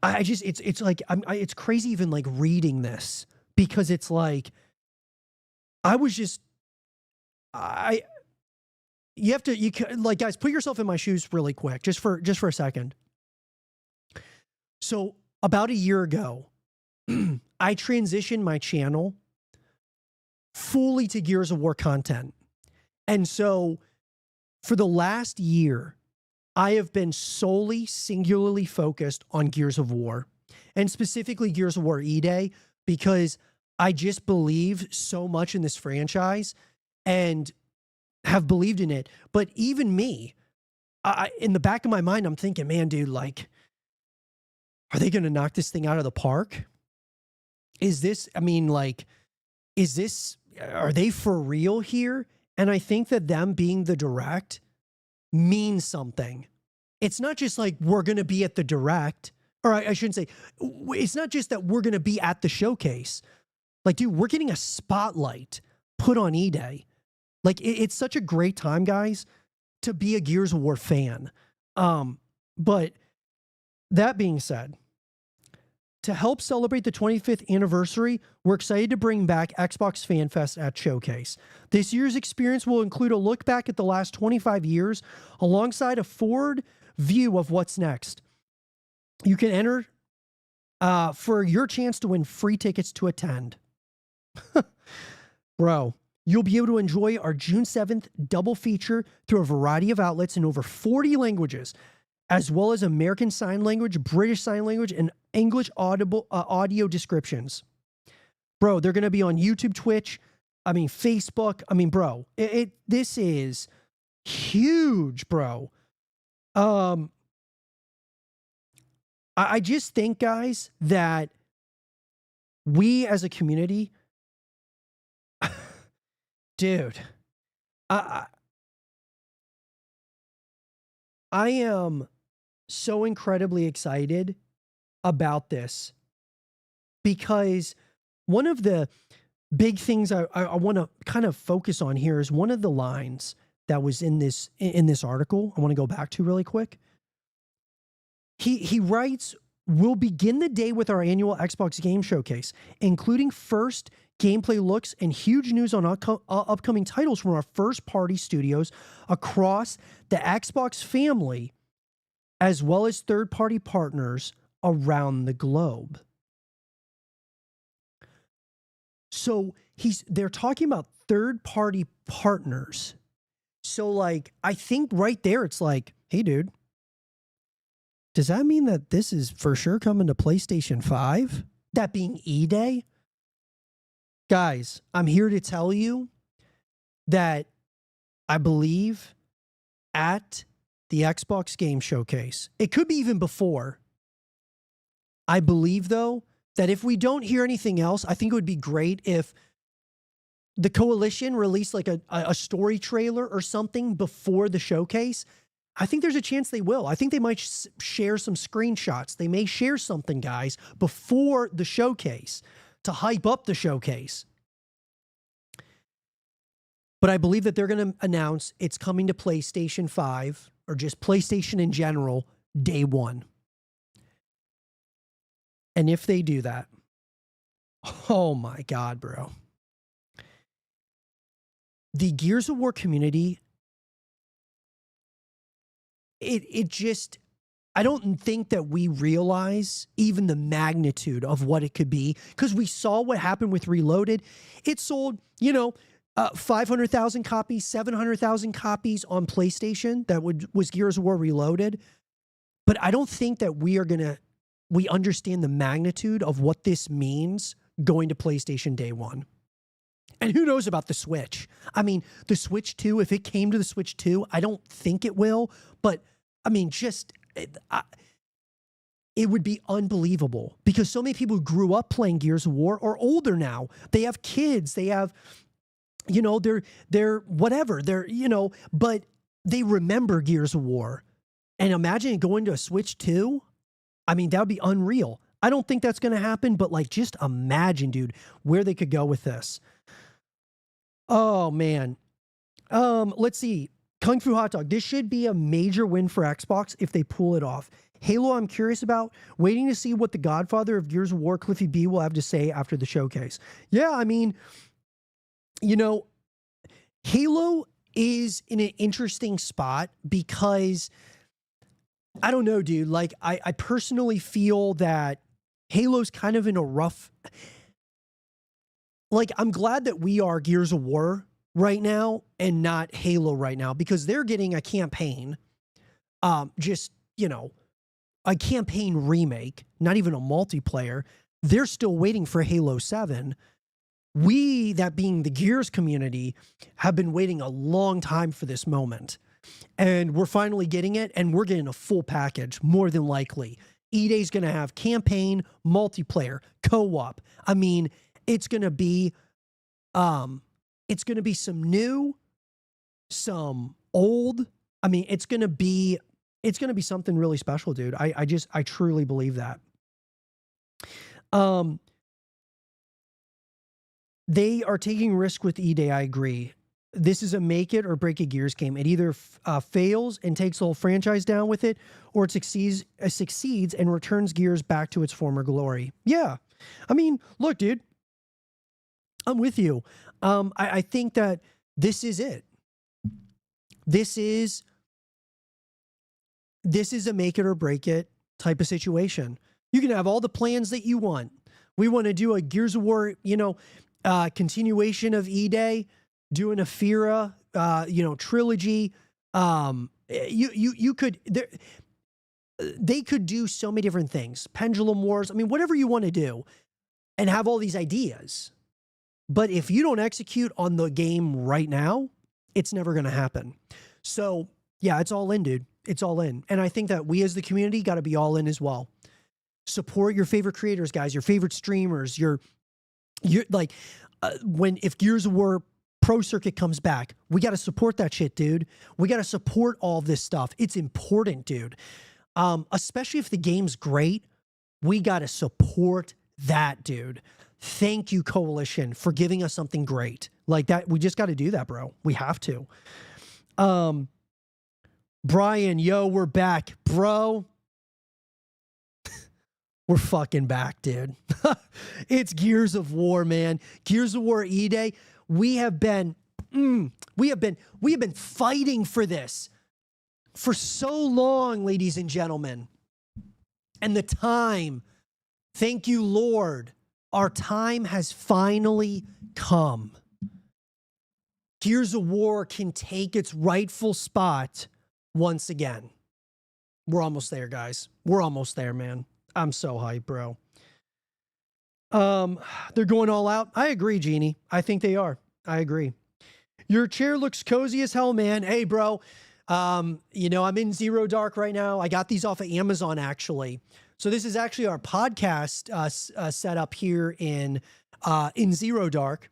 It's like, it's crazy even like reading this because it's like, you can, like, guys, put yourself in my shoes really quick, just for a second. So about a year ago, I transitioned my channel fully to Gears of War content. And so for the last year, I have been solely, singularly focused on Gears of War, and specifically Gears of War Eday, because I just believe so much in this franchise and have believed in it. But even me, in the back of my mind, I'm thinking, man, dude, like, are they going to knock this thing out of the park? Is this, I mean, like, are they for real here? And I think that them being the direct means something. It's not just like we're going to be at the direct, or I shouldn't say, it's not just that we're going to be at the showcase. Like, dude, we're getting a spotlight put on Eday. Like, it's such a great time, guys, to be a Gears of War fan. But that being said, to help celebrate the 25th anniversary, we're excited to bring back Xbox FanFest at Showcase. This year's experience will include a look back at the last 25 years alongside a forward view of what's next. You can enter for your chance to win free tickets to attend. Bro, you'll be able to enjoy our June 7th double feature through a variety of outlets in over 40 languages, as well as American Sign Language, British Sign Language, and English audio descriptions. Bro, they're going to be on YouTube, Twitch, Facebook. Bro, this is huge, bro. I just think, guys, that we as a community, dude, I am so incredibly excited about this, because one of the big things I want to kind of focus on here is one of the lines that was in this article. I want to go back to really quick. He writes, "We'll begin the day with our annual Xbox Game Showcase, including first gameplay looks and huge news on upcoming titles from our first-party studios across the Xbox family, as well as third-party partners around the globe." So they're talking about third-party partners. So, like, I think right there it's like, hey, dude, does that mean that this is for sure coming to PlayStation 5? That being Eday? Guys, I'm here to tell you that I believe at the Xbox Game Showcase, it could be even before. I believe, though, that if we don't hear anything else, I think it would be great if the Coalition released like a story trailer or something before the showcase. I think there's a chance they will. I think they might share some screenshots. They may share something, guys, before the showcase to hype up the showcase. But I believe that they're going to announce it's coming to PlayStation 5, or just PlayStation in general, day one. And if they do that, oh my God, bro. The Gears of War community, it just, I don't think that we realize even the magnitude of what it could be, because we saw what happened with Reloaded. It sold, 500,000 copies, 700,000 copies on PlayStation. That was Gears of War Reloaded. But I don't think that we understand the magnitude of what this means going to PlayStation day one. And who knows about the Switch? I mean, the Switch 2, if it came to the Switch 2, I don't think it will. But, I mean, it would be unbelievable, because so many people who grew up playing Gears of War are older now. They have kids. They have, they're whatever. But they remember Gears of War. And imagine going to a Switch 2. I mean, that would be unreal. I don't think that's going to happen, but like, just imagine, dude, where they could go with this. Oh, man. Let's see. Kung Fu Hot Dog. This should be a major win for Xbox if they pull it off. Halo, I'm curious about. Waiting to see what the godfather of Gears of War, Cliffy B, will have to say after the showcase. Yeah, I mean, Halo is in an interesting spot because, I don't know, dude. Like, I personally feel that Halo's kind of in a rough... Like, I'm glad that we are Gears of War right now and not Halo right now, because they're getting a campaign, a campaign remake, not even a multiplayer. They're still waiting for Halo 7. We, that being the Gears community, have been waiting a long time for this moment. And we're finally getting it, and we're getting a full package, more than likely. Eday's going to have campaign, multiplayer, co-op. I mean, it's going to be some new, some old. I mean, it's going to be something really special, dude. I truly believe that. They are taking risk with Eday. I agree. this is a make it or break it Gears game. It either fails and takes the whole franchise down with it, or it succeeds and returns Gears back to its former glory. Yeah. I mean, look, dude, I'm with you. I think that this is it. This is a make it or break it type of situation. You can have all the plans that you want. We want to do a Gears of War, continuation of Eday, do an Aphira, trilogy. You could, they could do so many different things. Pendulum Wars. I mean, whatever you want to do and have all these ideas. But if you don't execute on the game right now, it's never going to happen. So yeah, it's all in, dude. It's all in. And I think that we as the community got to be all in as well. Support your favorite creators, guys, your favorite streamers, if Gears of War Pro Circuit comes back, we got to support that shit, dude. We got to support all this stuff. It's important, dude. Especially if the game's great, we got to support that, dude. Thank you, Coalition, for giving us something great like that. We just got to do that, bro. We have to. Brian, yo, we're back, bro. We're fucking back, dude. It's Gears of War, man. Gears of War Eday. We have been fighting for this for so long, ladies and gentlemen. And the time, thank you, Lord, our time has finally come. Gears of War can take its rightful spot once again. We're almost there, guys. We're almost there, man. I'm so hyped, bro. They're going all out. I agree, Jeannie. I think they are. I agree. Your chair looks cozy as hell, man. Hey, bro. I'm in Zero Dark right now. I got these off of Amazon, actually. So this is actually our podcast setup here in Zero Dark.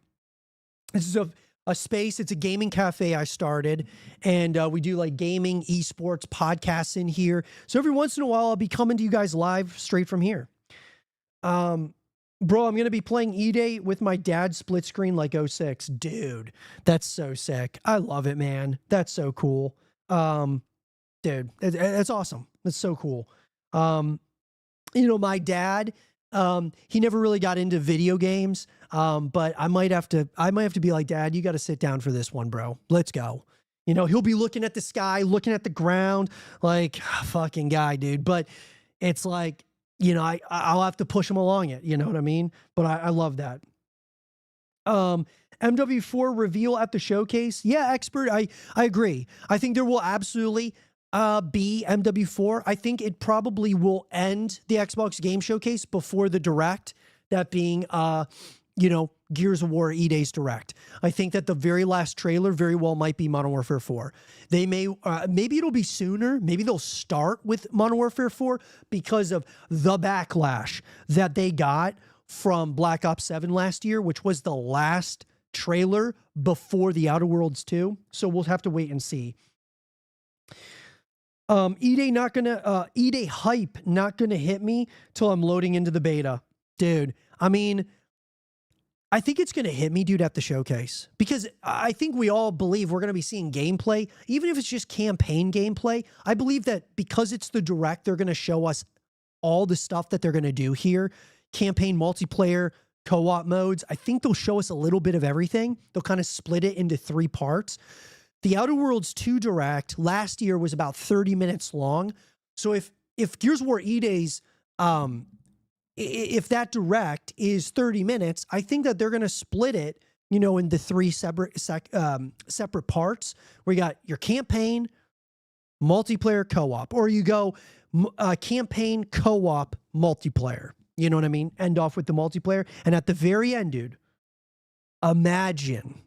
This is a space. It's a gaming cafe I started, and we do like gaming, esports, podcasts in here. So every once in a while, I'll be coming to you guys live straight from here. Bro, I'm going to be playing Eday with my dad split screen like 06. Dude, that's so sick. I love it, man. That's so cool. Dude, it's awesome. That's so cool. My dad, he never really got into video games. But I might have to be like, Dad, you got to sit down for this one, bro. Let's go. He'll be looking at the sky, looking at the ground, like fucking guy, dude. But it's like, I'll have to push him along it. You know what I mean? But I love that. MW4 reveal at the showcase. Yeah, expert. I agree. I think there will absolutely be MW4. I think it probably will end the Xbox Game Showcase before the Direct, that being, Gears of War Eday's Direct. I think that the very last trailer very well might be Modern Warfare 4. They may, maybe it'll be sooner. Maybe they'll start with Modern Warfare 4 because of the backlash that they got from Black Ops 7 last year, which was the last trailer before the Outer Worlds 2. So we'll have to wait and see. Eday hype not gonna hit me till I'm loading into the beta. Dude, I mean, I think it's going to hit me, dude, at the showcase, because I think we all believe we're going to be seeing gameplay, even if it's just campaign gameplay. I believe that because it's the Direct, they're going to show us all the stuff that they're going to do here. Campaign, multiplayer, co-op modes. I think they'll show us a little bit of everything. They'll kind of split it into 3 parts. The Outer Worlds 2 Direct last year was about 30 minutes long. So if Gears of War Eday's, if that Direct is 30 minutes, I think that they're going to split it, into 3 separate parts, where you got your campaign, multiplayer, co-op, or you go campaign, co-op, multiplayer. You know what I mean? End off with the multiplayer. And at the very end, dude, imagine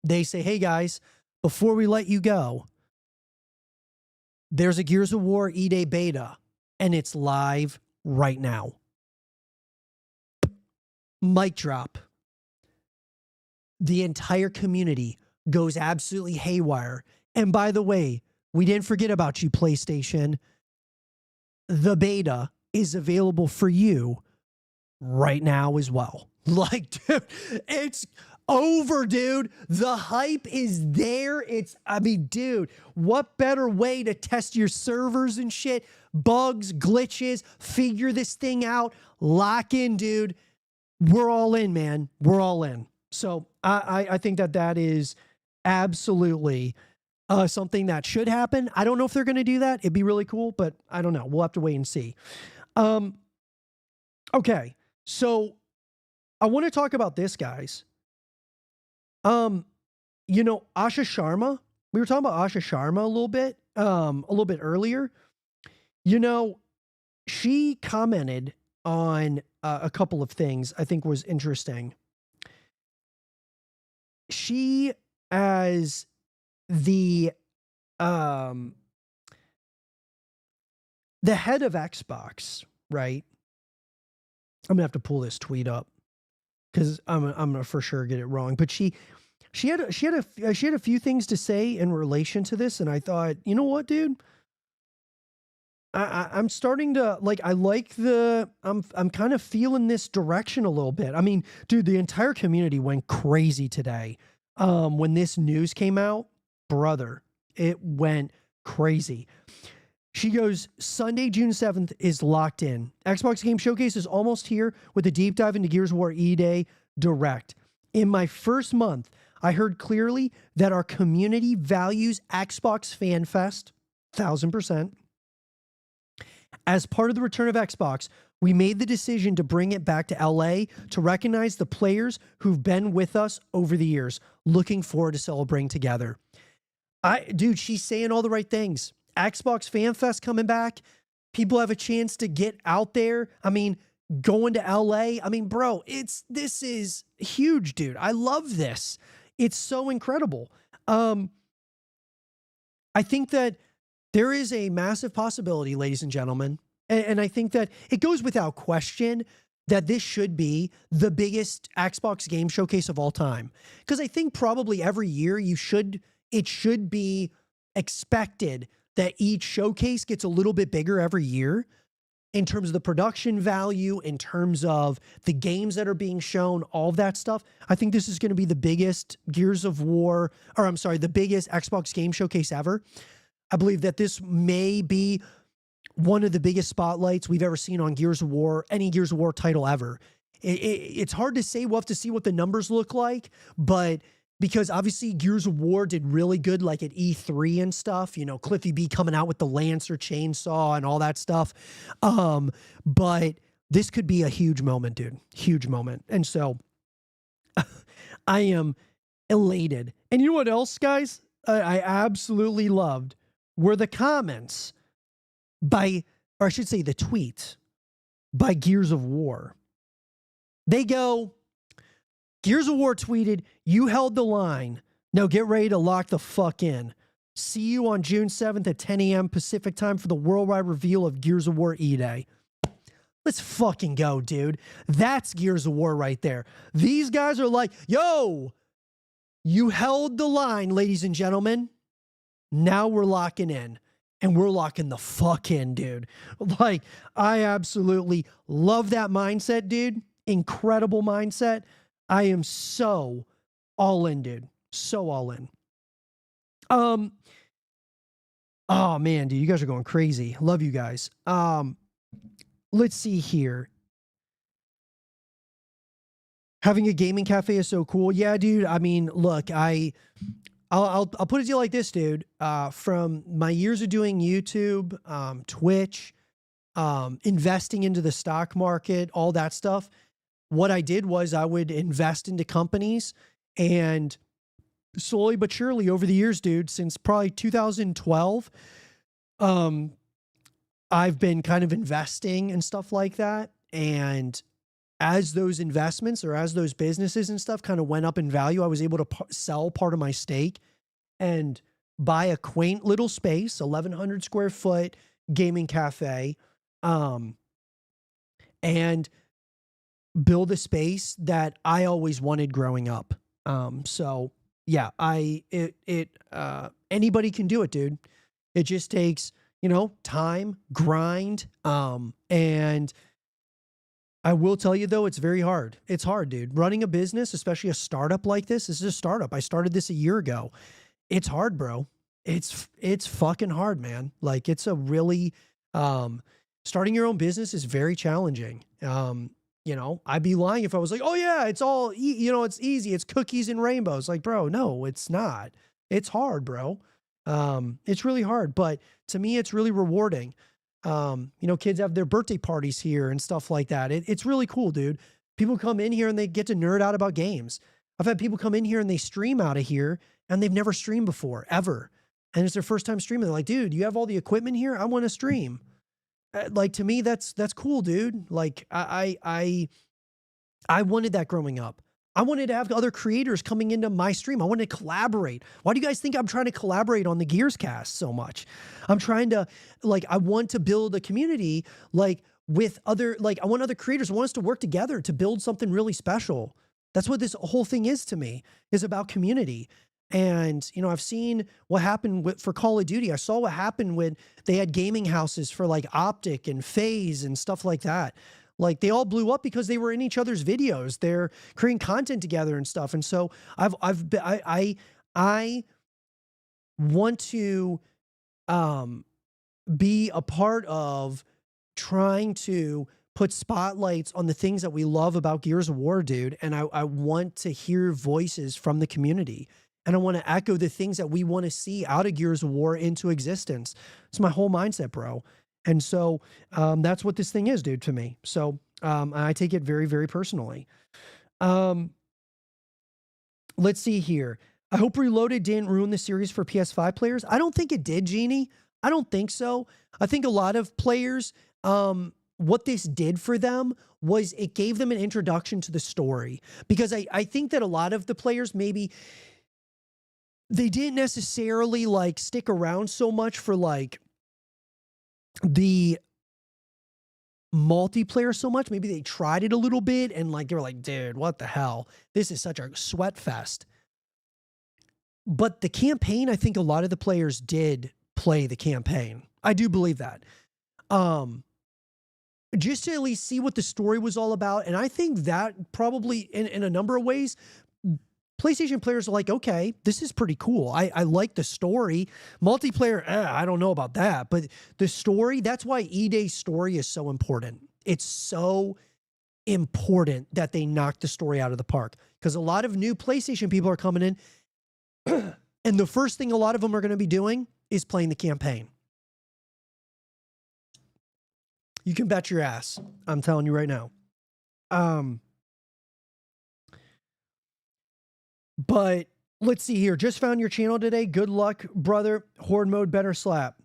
they say, hey guys, before we let you go, there's a Gears of War Eday beta, and it's live right now. Mic drop. The entire community goes absolutely haywire. And by the way, we didn't forget about you, PlayStation. The beta is available for you right now as well. Like, dude, over, dude. The hype is there. I mean, dude, what better way to test your servers and shit? Bugs, glitches, figure this thing out, lock in, dude. We're all in, man. We're all in. So I think that is absolutely something that should happen. I don't know if they're going to do that. It'd be really cool, but I don't know. We'll have to wait and see. Okay, so I want to talk about this, guys. Asha Sharma. We were talking about Asha Sharma a little bit earlier. She commented on a couple of things I think was interesting. She, as the head of Xbox, right? I'm gonna have to pull this tweet up because I'm gonna for sure get it wrong. But she had a few things to say in relation to this, and I thought, you know what, dude? I'm starting to I'm kind of feeling this direction a little bit. I mean, dude, the entire community went crazy today. When this news came out, brother, it went crazy. She goes, Sunday, June 7th is locked in. Xbox Game Showcase is almost here with a deep dive into Gears of War Eday Direct. In my first month, I heard clearly that our community values Xbox FanFest, 1000%. As part of the return of Xbox, we made the decision to bring it back to LA to recognize the players who've been with us over the years. Looking forward to celebrating together. Dude, she's saying all the right things. Xbox FanFest coming back. People have a chance to get out there. I mean, going to LA. I mean, bro, this is huge, dude. I love this. It's so incredible. I think that there is a massive possibility, ladies and gentlemen, and I think that it goes without question that this should be the biggest Xbox game showcase of all time. Because I think probably every year it should be expected that each showcase gets a little bit bigger every year in terms of the production value, in terms of the games that are being shown, all of that stuff. I think this is going to be the biggest the biggest Xbox game showcase ever. I believe that this may be one of the biggest spotlights we've ever seen on Gears of War, any Gears of War title ever. It's hard to say. We'll have to see what the numbers look like, but because obviously Gears of War did really good, like at E3 and stuff, Cliffy B coming out with the Lancer chainsaw and all that stuff. But this could be a huge moment, dude. Huge moment. And so I am elated. And you know what else, guys? I absolutely loved were the comments the tweet by Gears of War. They go, Gears of War tweeted, "You held the line. Now get ready to lock the fuck in. See you on June 7th at 10 a.m. Pacific time for the worldwide reveal of Gears of War Eday." Let's fucking go, dude. That's Gears of War right there. These guys are like, yo, you held the line, ladies and gentlemen. Now we're locking in. And we're locking the fuck in, dude. Like, I absolutely love that mindset, dude. Incredible mindset. I am so all in, dude. So all in. Oh man, dude, you guys are going crazy. Love you guys. Let's see here. Having a gaming cafe is so cool. Yeah, dude. I mean, look, I'll put it to you like this, dude. From my years of doing YouTube, Twitch, investing into the stock market, all that stuff, what I did was I would invest into companies, and slowly but surely over the years, dude, since probably 2012, I've been kind of investing and stuff like that. And as those investments or as those businesses and stuff kind of went up in value, I was able to sell part of my stake and buy a quaint little space, 1,100 square foot gaming cafe, and build a space that I always wanted growing up. So yeah, anybody can do it, dude. It just takes, time, grind, and I will tell you though, it's very hard. It's hard, dude. Running a business, especially a startup like this is a startup. I started this a year ago. It's hard, bro. It's fucking hard, man. Like it's a really starting your own business is very challenging. You know, I'd be lying if I was like, "Oh yeah, it's all you know, it's easy. It's cookies and rainbows." Like, bro, no, it's not. It's hard, bro. It's really hard, but to me it's really rewarding. You know, kids have their birthday parties here and stuff like that. It's really cool, dude. People come in here and they get to nerd out about games. I've had people come in here and they stream out of here and they've never streamed before, ever. And it's their first time streaming. They're like, dude, you have all the equipment here? I want to stream. Like to me, that's cool, dude. Like I wanted that growing up. I wanted to have other creators coming into my stream. I wanted to collaborate. Why do you guys think I'm trying to collaborate on the Gears cast so much? I'm trying to, like, I want to build a community, like, with other, like, I want other creators. I want us to work together to build something really special. That's what this whole thing is to me, is about community. And, you know, I've seen what happened for Call of Duty. I saw what happened when they had gaming houses for, like, Optic and FaZe and stuff like that. Like they all blew up because they were in each other's videos. They're creating content together and stuff. And so I want to be a part of trying to put spotlights on the things that we love about Gears of War, dude. And I want to hear voices from the community. And I want to echo the things that we want to see out of Gears of War into existence. It's my whole mindset, bro. And so that's what this thing is, dude, to me. So I take it very, very personally. Let's see here. I hope Reloaded didn't ruin the series for PS5 players. I don't think it did, Genie. I don't think so. I think a lot of players, what this did for them was it gave them an introduction to the story. Because I think that a lot of the players maybe they didn't necessarily like stick around so much for like the multiplayer so much. Maybe they tried it a little bit and like they were like, dude, what the hell? This is such a sweat fest. But the campaign, I think a lot of the players did play the campaign. I do believe that. Just to at least see what the story was all about. And I think that probably in a number of ways, PlayStation players are like, okay, this is pretty cool. I like the story. Multiplayer, I don't know about that. But the story, that's why Eday's story is so important. It's so important that they knock the story out of the park. Because a lot of new PlayStation people are coming in. And the first thing a lot of them are going to be doing is playing the campaign. You can bet your ass. I'm telling you right now. But let's see here. Just found your channel today. Good luck, brother. Horde mode better slap.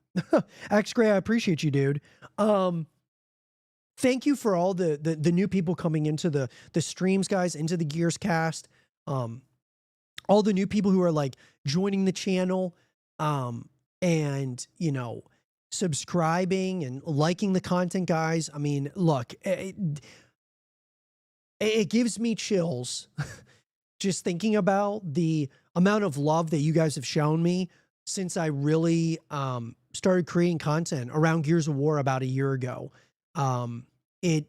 X Gray, I appreciate you, dude. Thank you for all the new people coming into the streams, guys, into the Gears cast. All the new people who are like joining the channel, and you know, subscribing and liking the content, guys. I mean, look, it gives me chills just thinking about the amount of love that you guys have shown me since I really started creating content around Gears of War about a year ago. It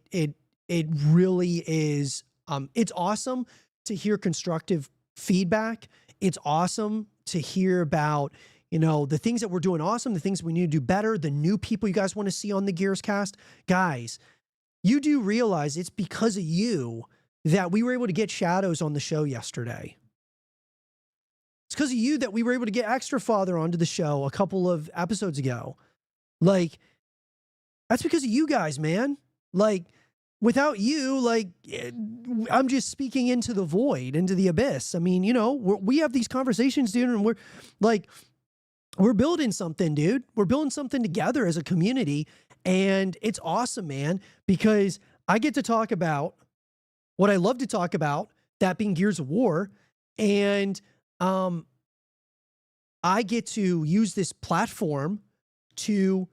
really is. It's awesome to hear constructive feedback. It's awesome to hear about, you know, the things that we're doing awesome, the things we need to do better, the new people you guys want to see on the Gears cast. Guys, you do realize it's because of you that we were able to get Shadows on the show yesterday. It's because of you that we were able to get Extra Father onto the show a couple of episodes ago. Like, that's because of you guys, man. Like, without you, like, I'm just speaking into the void, into the abyss. I mean, you know, we have these conversations, dude, and we're like, we're building something, dude. We're building something together as a community. And it's awesome, man, because I get to talk about what I love to talk about, that being Gears of War. And I get to use this platform to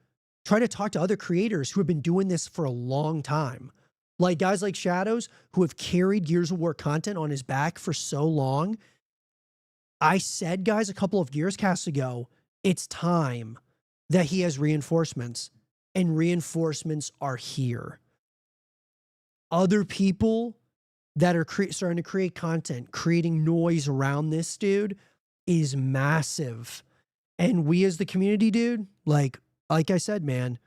try to talk to other creators who have been doing this for a long time. Like guys like Shadows, who have carried Gears of War content on his back for so long. I said, guys, a couple of Gears casts ago, it's time that he has reinforcements, and reinforcements are here. other people that are starting to create content, creating noise around this dude is massive. And we as the community, dude, like I said, man,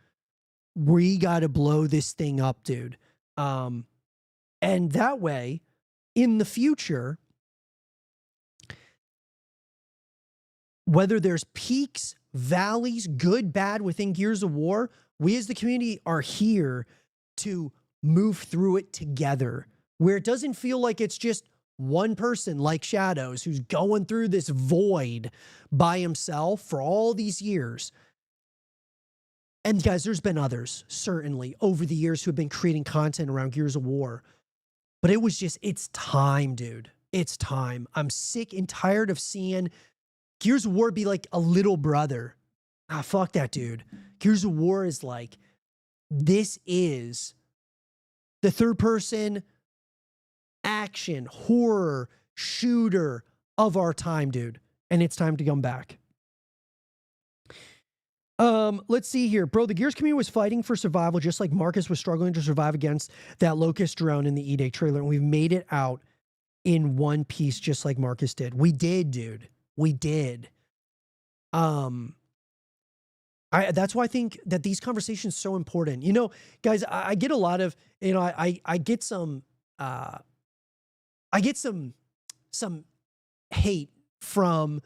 we got to blow this thing up, dude. And that way, in the future, whether there's peaks, valleys, good, bad within Gears of War, we as the community are here to move through it together, where it doesn't feel like it's just one person like Shadows who's going through this void by himself for all these years. And guys, there's been others, certainly, over the years who have been creating content around Gears of War. But it was just, it's time, dude. It's time. I'm sick and tired of seeing Gears of War be like a little brother. Ah, fuck that, dude. Gears of War is like, this is the third person action, horror, shooter of our time, dude. And it's time to come back. Let's see here. Bro, the Gears community was fighting for survival just like Marcus was struggling to survive against that Locust drone in the Eday trailer. And we've made it out in one piece just like Marcus did. We did, dude. We did. That's why I think that these conversations are so important. You know, guys, I get a lot of, you know, I get some hate from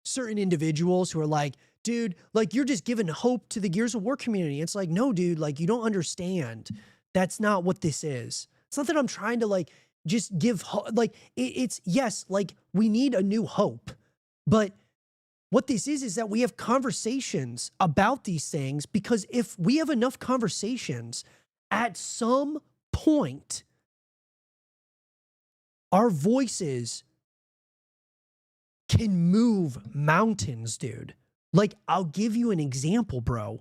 certain individuals who are like, dude, like you're just giving hope to the Gears of War community. It's like, no, dude, like you don't understand. That's not what this is. It's not that I'm trying to like just give hope. Like it's yes, like we need a new hope, but what this is that we have conversations about these things, because if we have enough conversations, at some point, our voices can move mountains, dude. Like, I'll give you an example, bro.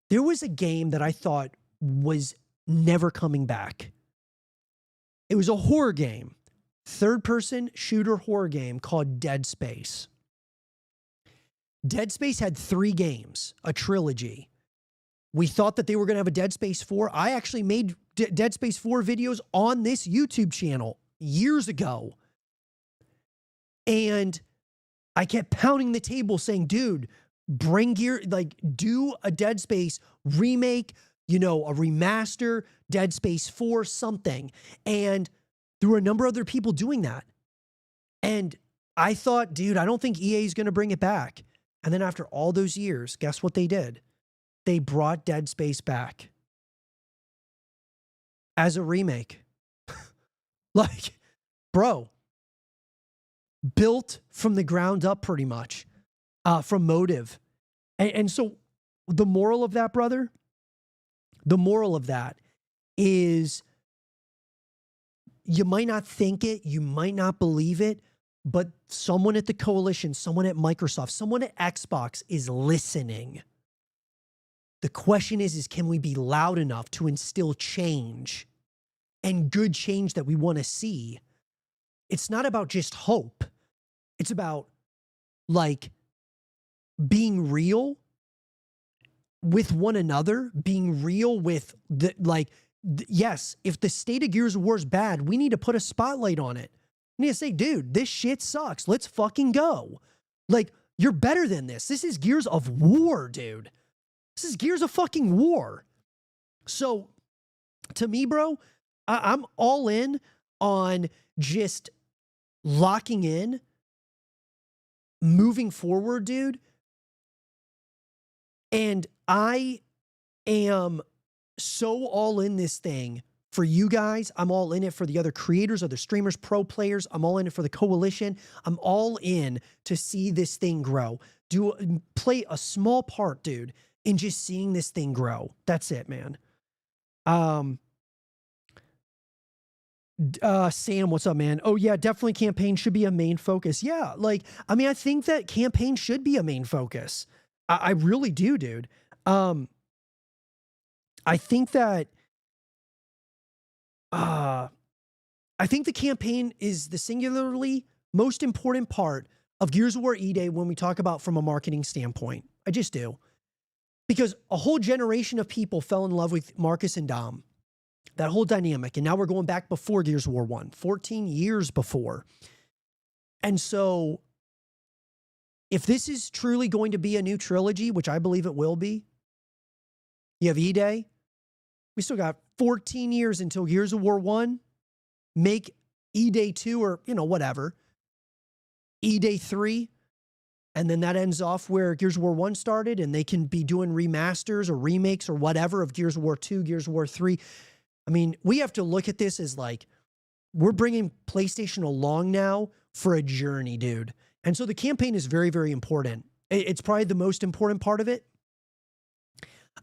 There was a game that I thought was never coming back. It was a horror game, third-person shooter horror game called Dead Space. Dead Space had 3 games, a trilogy. We thought that they were going to have a Dead Space 4. I actually made Dead Space 4 videos on this YouTube channel years ago. And I kept pounding the table saying, dude, bring gear, like do a Dead Space remake, you know, a remaster, Dead Space 4, something. And there were a number of other people doing that. And I thought, dude, I don't think EA is going to bring it back. And then after all those years, guess what they did? They brought Dead Space back as a remake. Like, bro, built from the ground up pretty much, from motive. And so the moral of that, brother, the moral of that is you might not think it, you might not believe it, but someone at the coalition, someone at Microsoft, someone at Xbox is listening. The question is can we be loud enough to instill change and good change that we want to see? It's not about just hope. It's about like being real with one another, being real with the, like, yes, if the state of Gears of War is bad, we need to put a spotlight on it. We need to say, dude, this shit sucks. Let's fucking go. Like, you're better than this. This is Gears of War, dude. This is Gears of fucking War. So to me, bro, I'm all in on just locking in, moving forward, dude. And I am so all in this thing for you guys. I'm all in it for the other creators, other streamers, pro players. I'm all in it for the coalition. I'm all in to see this thing grow. Play a small part, dude, in just seeing this thing grow. That's it, man. Sam, what's up, man? Oh yeah, definitely campaign should be a main focus. Yeah, like, I mean, I think that campaign should be a main focus. I really do, dude. I think that, I think the campaign is the singularly most important part of Gears of War Eday when we talk about from a marketing standpoint. I just do. Because a whole generation of people fell in love with Marcus and Dom. that whole dynamic. And now we're going back before Gears of War 1, 14 years before. And so if this is truly going to be a new trilogy, which I believe it will be, you have Eday. We still got 14 years until Gears of War 1. Make Eday 2 or, whatever. Eday 3. And then that ends off where Gears of War 1 started, and they can be doing remasters or remakes or whatever of Gears of War 2, Gears of War 3. I mean, we have to look at this as like, we're bringing PlayStation along now for a journey, dude. And so the campaign is very, very important. It's probably the most important part of it.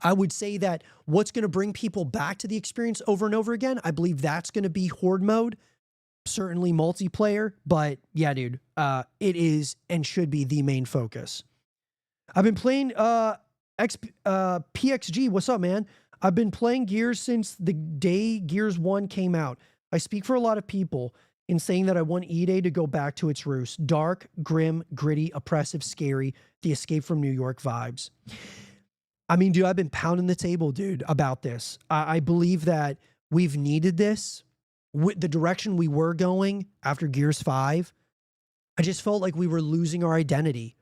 I would say that what's going to bring people back to the experience over and over again, I believe that's going to be Horde mode. Certainly multiplayer, but yeah, dude, it is and should be the main focus. I've been playing PXG. What's up, man? I've been playing Gears since the day Gears 1 came out. I speak for a lot of people in saying that I want Eday to go back to its roots. Dark, grim, gritty, oppressive, scary, the Escape from New York vibes. I mean, dude, I've been pounding the table, dude, about this. I believe that we've needed this. With the direction we were going after Gears 5, I just felt like we were losing our identity.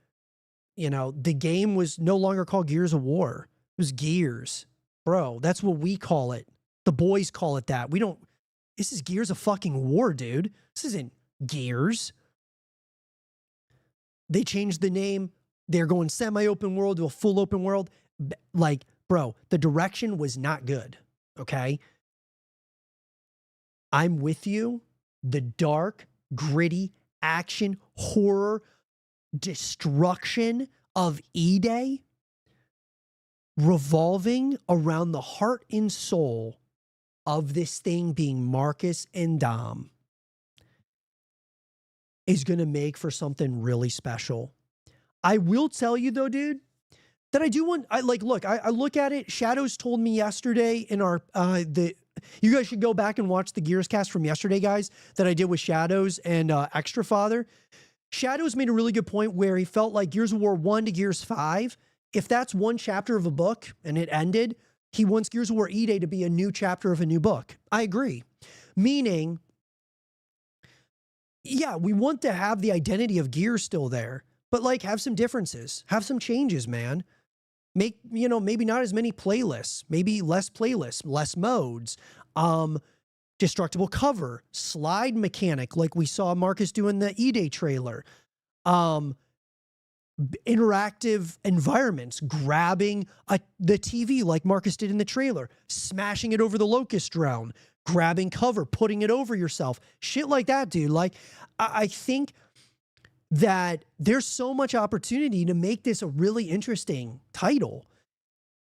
The game was no longer called Gears of War. It was Gears. Bro, that's what we call it. The boys call it that. This is Gears of fucking War, dude. This isn't Gears. They changed the name. They're going semi-open world to a full open world. Like, bro, the direction was not good. Okay? I'm with you. The dark, gritty, action, horror, destruction of Eday revolving around the heart and soul of this thing being Marcus and Dom is going to make for something really special. I will tell you though, dude, that I do want, I look at it. Shadows told me yesterday in our, you guys should go back and watch the Gears cast from yesterday, guys, that I did with Shadows and Extra Father. Shadows made a really good point where he felt like Gears of War 1 to Gears 5, if that's one chapter of a book and it ended, he wants Gears of War Eday to be a new chapter of a new book. I agree. Meaning, yeah, we want to have the identity of Gears still there, but like have some differences, have some changes, man. Make, maybe not as many playlists, maybe less playlists, less modes, destructible cover, slide mechanic like we saw Marcus do in the Eday trailer, interactive environments, grabbing the TV like Marcus did in the trailer, smashing it over the locust drone, grabbing cover, putting it over yourself, shit like that, dude. Like, I think that there's so much opportunity to make this a really interesting title.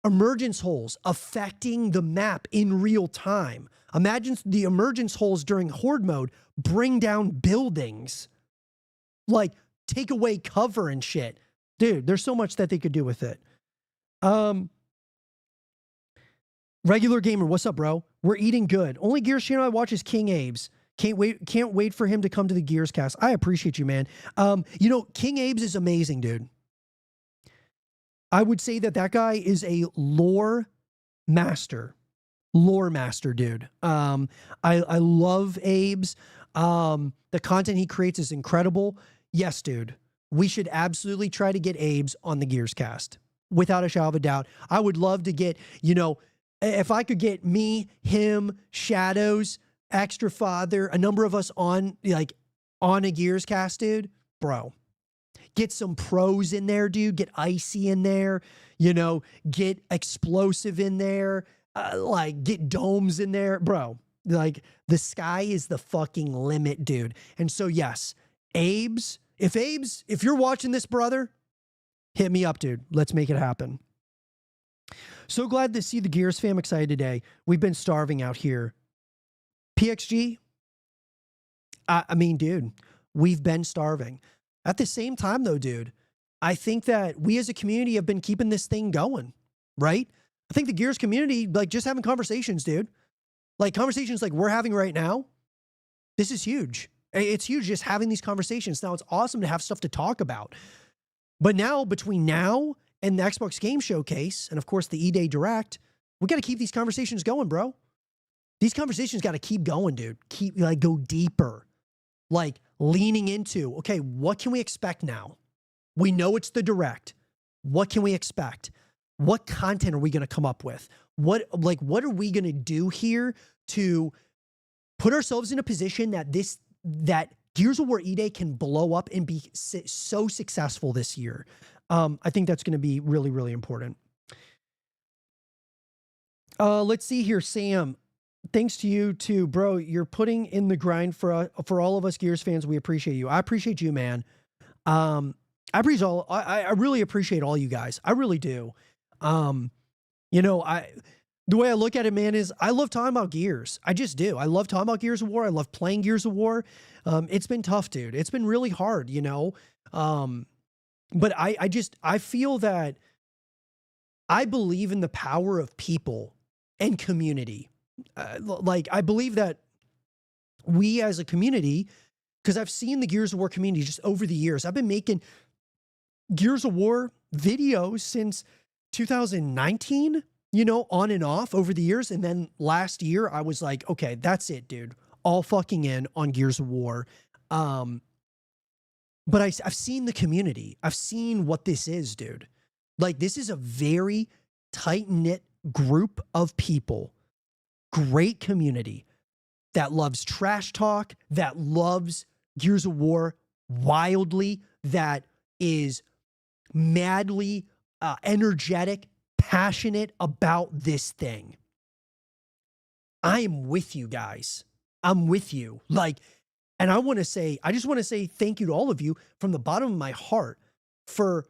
Emergence holes affecting the map in real time. Imagine the emergence holes during Horde mode bring down buildings, like take away cover and shit. Dude, there's so much that they could do with it. Regular gamer, what's up, bro? We're eating good. Only Gears channel I watch is King Abe's. Can't wait for him to come to the Gears cast. I appreciate you, man. King Abe's is amazing, dude. I would say that guy is a lore master. Lore master, dude. I love Abe's. The content he creates is incredible. Yes, dude. We should absolutely try to get Abe's on the Gears cast. Without a shadow of a doubt. I would love to get, if I could get me, him, Shadows, Extra Father, a number of us on a Gears cast, dude, bro. Get some pros in there, dude. Get Icy in there, get Explosive in there, get Domes in there, bro. Like, the sky is the fucking limit, dude. And so, yes, Abe's, if you're watching this, brother, hit me up, dude. Let's make it happen. So glad to see the Gears fam excited today. We've been starving out here. PXG, I mean, dude, we've been starving. At the same time, though, dude, I think that we as a community have been keeping this thing going, right? I think the Gears community, just having conversations, dude. Like conversations like we're having right now, this is huge. It's huge just having these conversations. Now, it's awesome to have stuff to talk about. But now, between now and the Xbox Game Showcase, and of course the Eday Direct, we got to keep these conversations going, bro. These conversations got to keep going, dude. Keep like go deeper, like leaning into, okay, what can we expect now? We know it's the direct. What can we expect? What content are we going to come up with? What are we going to do here to put ourselves in a position that Gears of War Eday can blow up and be so successful this year? I think that's going to be really, really important. Let's see here, Sam. Thanks to you too, bro. You're putting in the grind for all of us Gears fans. We appreciate you. I appreciate you, man. I really appreciate all you guys. I really do. You know, the way I look at it, man, is I love talking about Gears. I just do. I love talking about Gears of War. I love playing Gears of War. It's been tough, dude. It's been really hard, you know. But I feel that I believe in the power of people and community. Like, I believe that we as a community, because I've seen the Gears of War community just over the years. I've been making Gears of War videos since 2019, you know, on and off over the years. And then last year I was like, okay, that's it, dude. All fucking in on Gears of War. But I've seen the community. I've seen what this is, dude. Like, this is a very tight-knit group of people. Great community that loves trash talk, that loves Gears of War wildly, that is madly energetic, passionate about this thing. I am with you guys. I'm with you. Like, and I just want to say thank you to all of you from the bottom of my heart for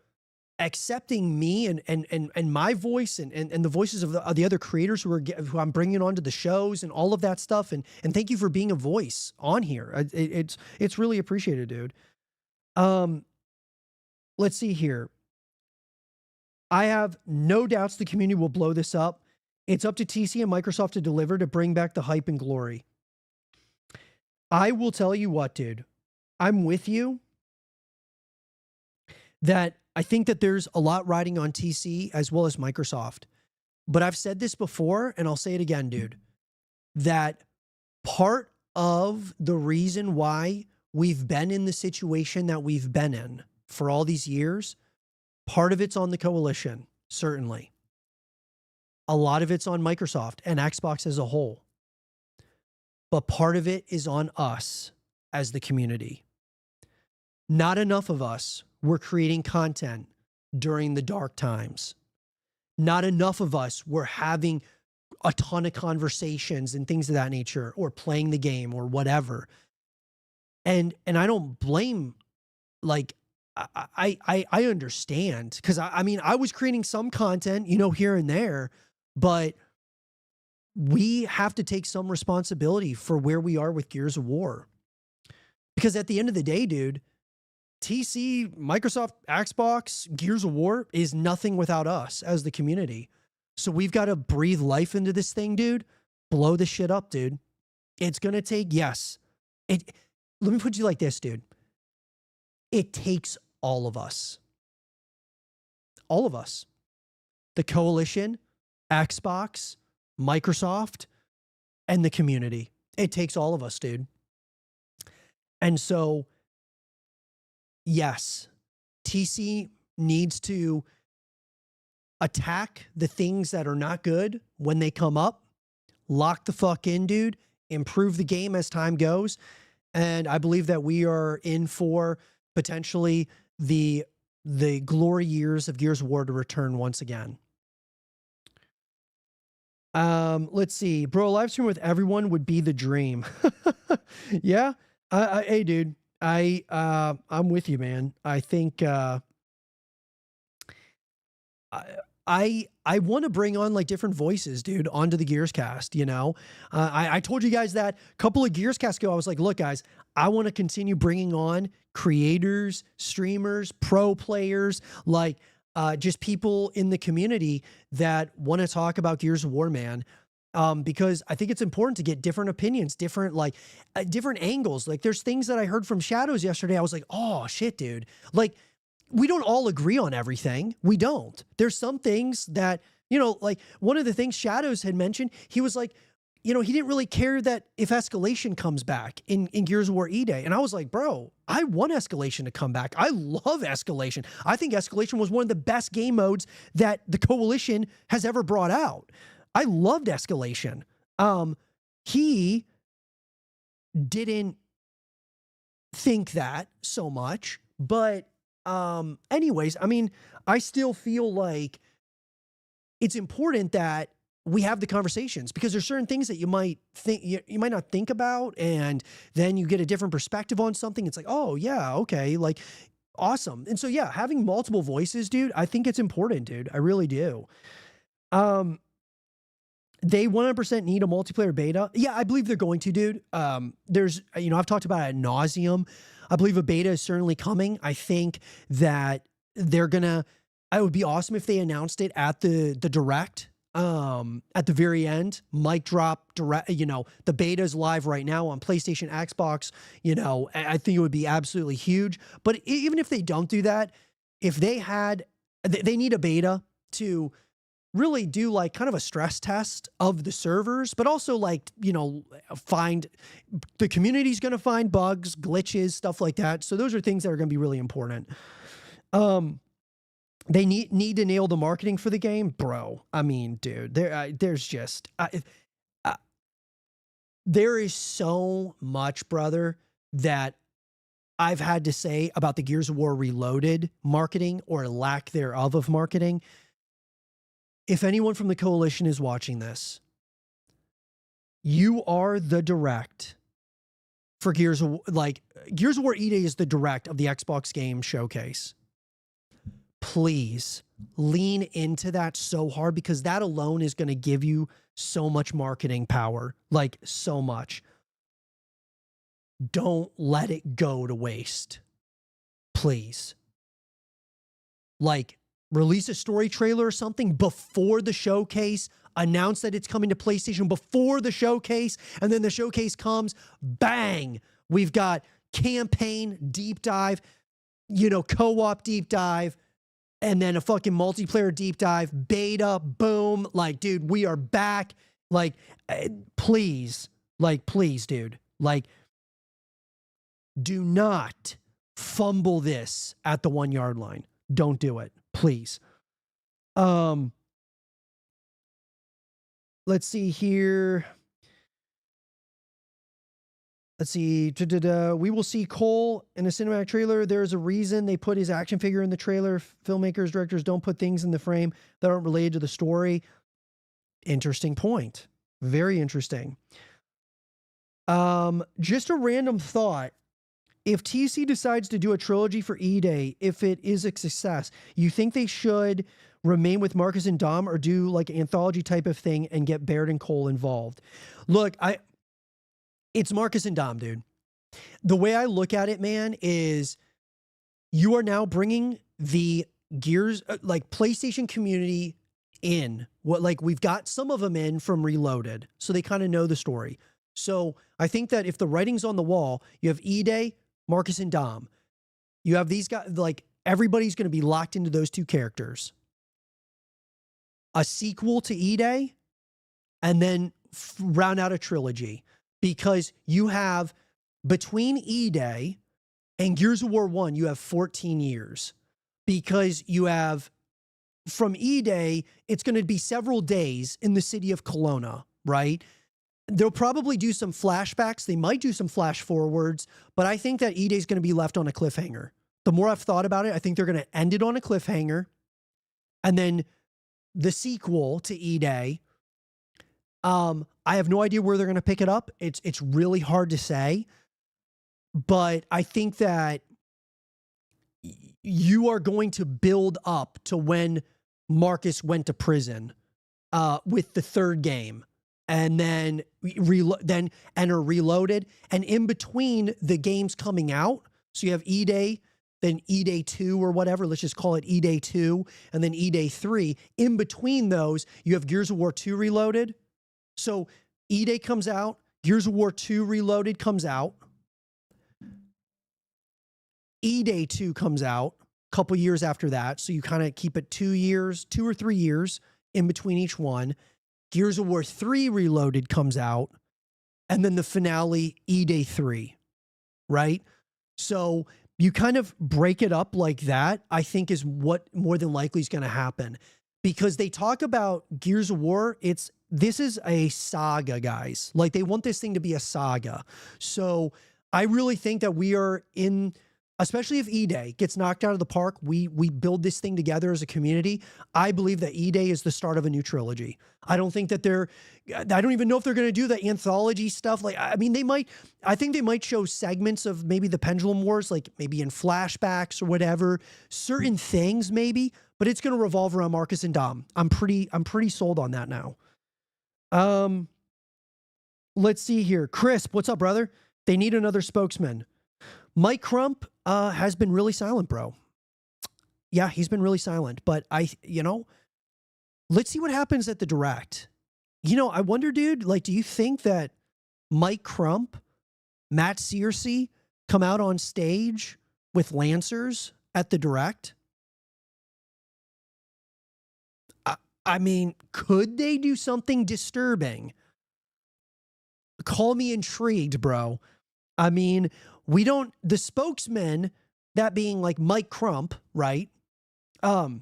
accepting me and my voice and the voices of the other creators who I'm bringing onto the shows and all of that stuff. And thank you for being a voice on here. It's really appreciated, dude. Let's see here. I have no doubts the community will blow this up. It's up to TC and Microsoft to deliver to bring back the hype and glory. I will tell you what, dude. I'm with you that I think that there's a lot riding on TC as well as Microsoft. But I've said this before, and I'll say it again, dude, that part of the reason why we've been in the situation that we've been in for all these years, part of it's on the coalition, certainly. A lot of it's on Microsoft and Xbox as a whole. But part of it is on us as the community. Not enough of us were creating content during the dark times. Not enough of us were having a ton of conversations and things of that nature, or playing the game or whatever. And I don't blame, like, I understand, because I mean, I was creating some content, you know, here and there, but we have to take some responsibility for where we are with Gears of War. Because at the end of the day, dude, TC, Microsoft, Xbox, Gears of War is nothing without us as the community. So we've got to breathe life into this thing, dude. Blow the shit up, dude. It's going to take, yes. Let me put you like this, dude. It takes all of us. All of us. The coalition, Xbox, Microsoft, and the community. It takes all of us, dude. And so, yes, TC needs to attack the things that are not good when they come up. Lock the fuck in, dude. Improve the game as time goes. And I believe that we are in for potentially the glory years of Gears of War to return once again. Let's see. Bro, a live stream with everyone would be the dream. Yeah. Hey, dude. I'm with you, man. I think I want to bring on like different voices, dude, onto the Gears cast, you know? I told you guys that a couple of Gears casts ago. I was like, look, guys, I want to continue bringing on creators, streamers, pro players, like just people in the community that want to talk about Gears of War, man. Because I think it's important to get different opinions, different angles. Like, there's things that I heard from Shadows yesterday. I was like, oh shit, dude. Like, we don't all agree on everything. We don't. There's some things that, you know, like one of the things Shadows had mentioned, he was like, you know, he didn't really care that if Escalation comes back in Gears of War Eday. And I was like, bro, I want Escalation to come back. I love Escalation. I think Escalation was one of the best game modes that the Coalition has ever brought out. I loved Escalation. He didn't think that so much, but anyways, I mean, I still feel like it's important that we have the conversations, because there's certain things that you might think, you might not think about, and then you get a different perspective on something. It's like, oh yeah, okay, like awesome. And so yeah, having multiple voices, dude, I think it's important, dude. I really do. They 100% need a multiplayer beta. Yeah, I believe they're going to, dude. There's, you know, I've talked about it ad nauseum. I believe a beta is certainly coming. I think that they're gonna, it would be awesome if they announced it at the direct, at the very end, mic drop direct, you know, the beta is live right now on PlayStation, Xbox, you know, I think it would be absolutely huge. But even if they don't do that, if they had, they need a beta to really do like kind of a stress test of the servers, but also like, you know, find, the community's going to find bugs, glitches, stuff like that. So those are things that are going to be really important. They need to nail the marketing for the game, bro. I mean, dude, there's just, there is so much, brother, that I've had to say about the Gears of War Reloaded marketing, or lack thereof of marketing. If anyone from the Coalition is watching this, you are the direct for Gears of, like, Gears of War Eday is the direct of the Xbox game showcase. Please lean into that so hard, because that alone is going to give you so much marketing power, like so much. Don't let it go to waste. Please. Like, release a story trailer or something before the showcase, announce that it's coming to PlayStation before the showcase, and then the showcase comes, bang, we've got campaign deep dive, you know, co-op deep dive, and then a fucking multiplayer deep dive, beta, boom. Like, dude, we are back. Like, please, dude. Like, do not fumble this at the 1 yard line. Don't do it, please. Let's see here. Let's see. We will see Cole in a cinematic trailer. There's a reason they put his action figure in the trailer. Filmmakers, directors don't put things in the frame that aren't related to the story. Interesting point. Very interesting. Just a random thought. If TC decides to do a trilogy for Eday, if it is a success, you think they should remain with Marcus and Dom, or do like an anthology type of thing and get Baird and Cole involved? Look, it's Marcus and Dom, dude. The way I look at it, man, is you are now bringing the Gears, like PlayStation community in. What, like, we've got some of them in from Reloaded, so they kind of know the story. So I think that if the writing's on the wall, you have Eday, Marcus and Dom. You have these guys, like, everybody's going to be locked into those two characters. A sequel to Eday, and then round out a trilogy. Because you have, between Eday and Gears of War 1, you have 14 years. Because you have, from Eday, it's going to be several days in the city of Kelowna, right? They'll probably do some flashbacks. They might do some flash forwards, but I think that Eday is going to be left on a cliffhanger. The more I've thought about it, I think they're going to end it on a cliffhanger. And then the sequel to Eday, I have no idea where they're going to pick it up. It's really hard to say, but I think that you are going to build up to when Marcus went to prison, with the third game, and then enter Reloaded, and in between the games coming out. So you have Eday, then Eday 2 or whatever. Let's just call it Eday 2, and then Eday 3. In between those, you have Gears of War 2 Reloaded. So Eday comes out, Gears of War 2 Reloaded comes out, Eday 2 comes out a couple years after that. So you kind of keep it 2 years, 2 or 3 years in between each one. Gears of War 3 Reloaded comes out, and then the finale, Eday 3, right? So you kind of break it up like that, I think is what more than likely is going to happen. Because they talk about Gears of War, this is a saga, guys. Like, they want this thing to be a saga. So I really think that we are in, especially if Eday gets knocked out of the park, we build this thing together as a community. I believe that Eday is the start of a new trilogy. I don't think that I don't even know if they're going to do the anthology stuff. Like, I mean, I think they might show segments of maybe the Pendulum Wars, like maybe in flashbacks or whatever, certain things maybe, but it's going to revolve around Marcus and Dom. I'm pretty sold on that now. Let's see here. Crisp, what's up, brother? They need another spokesman. Mike Crump has been really silent, bro. Yeah, he's been really silent. But let's see what happens at the Direct. I wonder, dude, like, do you think that Mike Crump, Matt Searcy come out on stage with Lancers at the Direct? I mean, could they do something disturbing? Call me intrigued, bro. I mean, the spokesman, that being like Mike Crump, right? And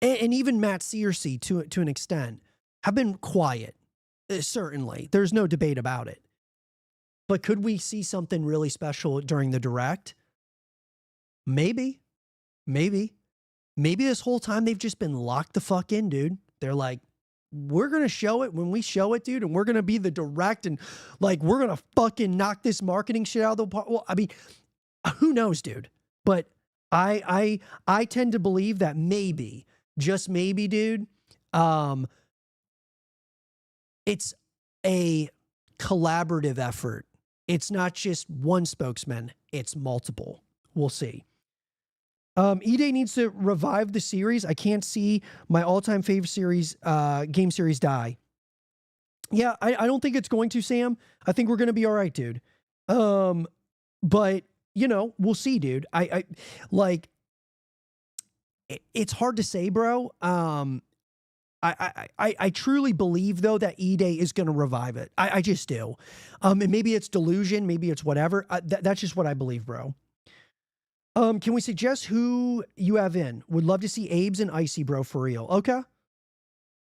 even Matt Searcy to an extent have been quiet. Certainly. There's no debate about it. But could we see something really special during the Direct? Maybe. Maybe this whole time they've just been locked the fuck in, dude. They're like, we're going to show it when we show it, dude, and we're going to be the Direct, and like, we're going to fucking knock this marketing shit out of the park. Well, I mean, who knows, dude? But I tend to believe that maybe, just maybe, dude, it's a collaborative effort. It's not just one spokesman, it's multiple. We'll see. Eday needs to revive the series. I can't see my all-time favorite series, game series die. Yeah, I don't think it's going to, Sam. I think we're going to be all right, dude. But, we'll see, dude. I like, it's hard to say, bro. I truly believe, though, that Eday is going to revive it. I just do. And maybe it's delusion. Maybe it's whatever. That's just what I believe, bro. Can we suggest who you have in? Would love to see Abe's and Icy, bro, for real. Okay.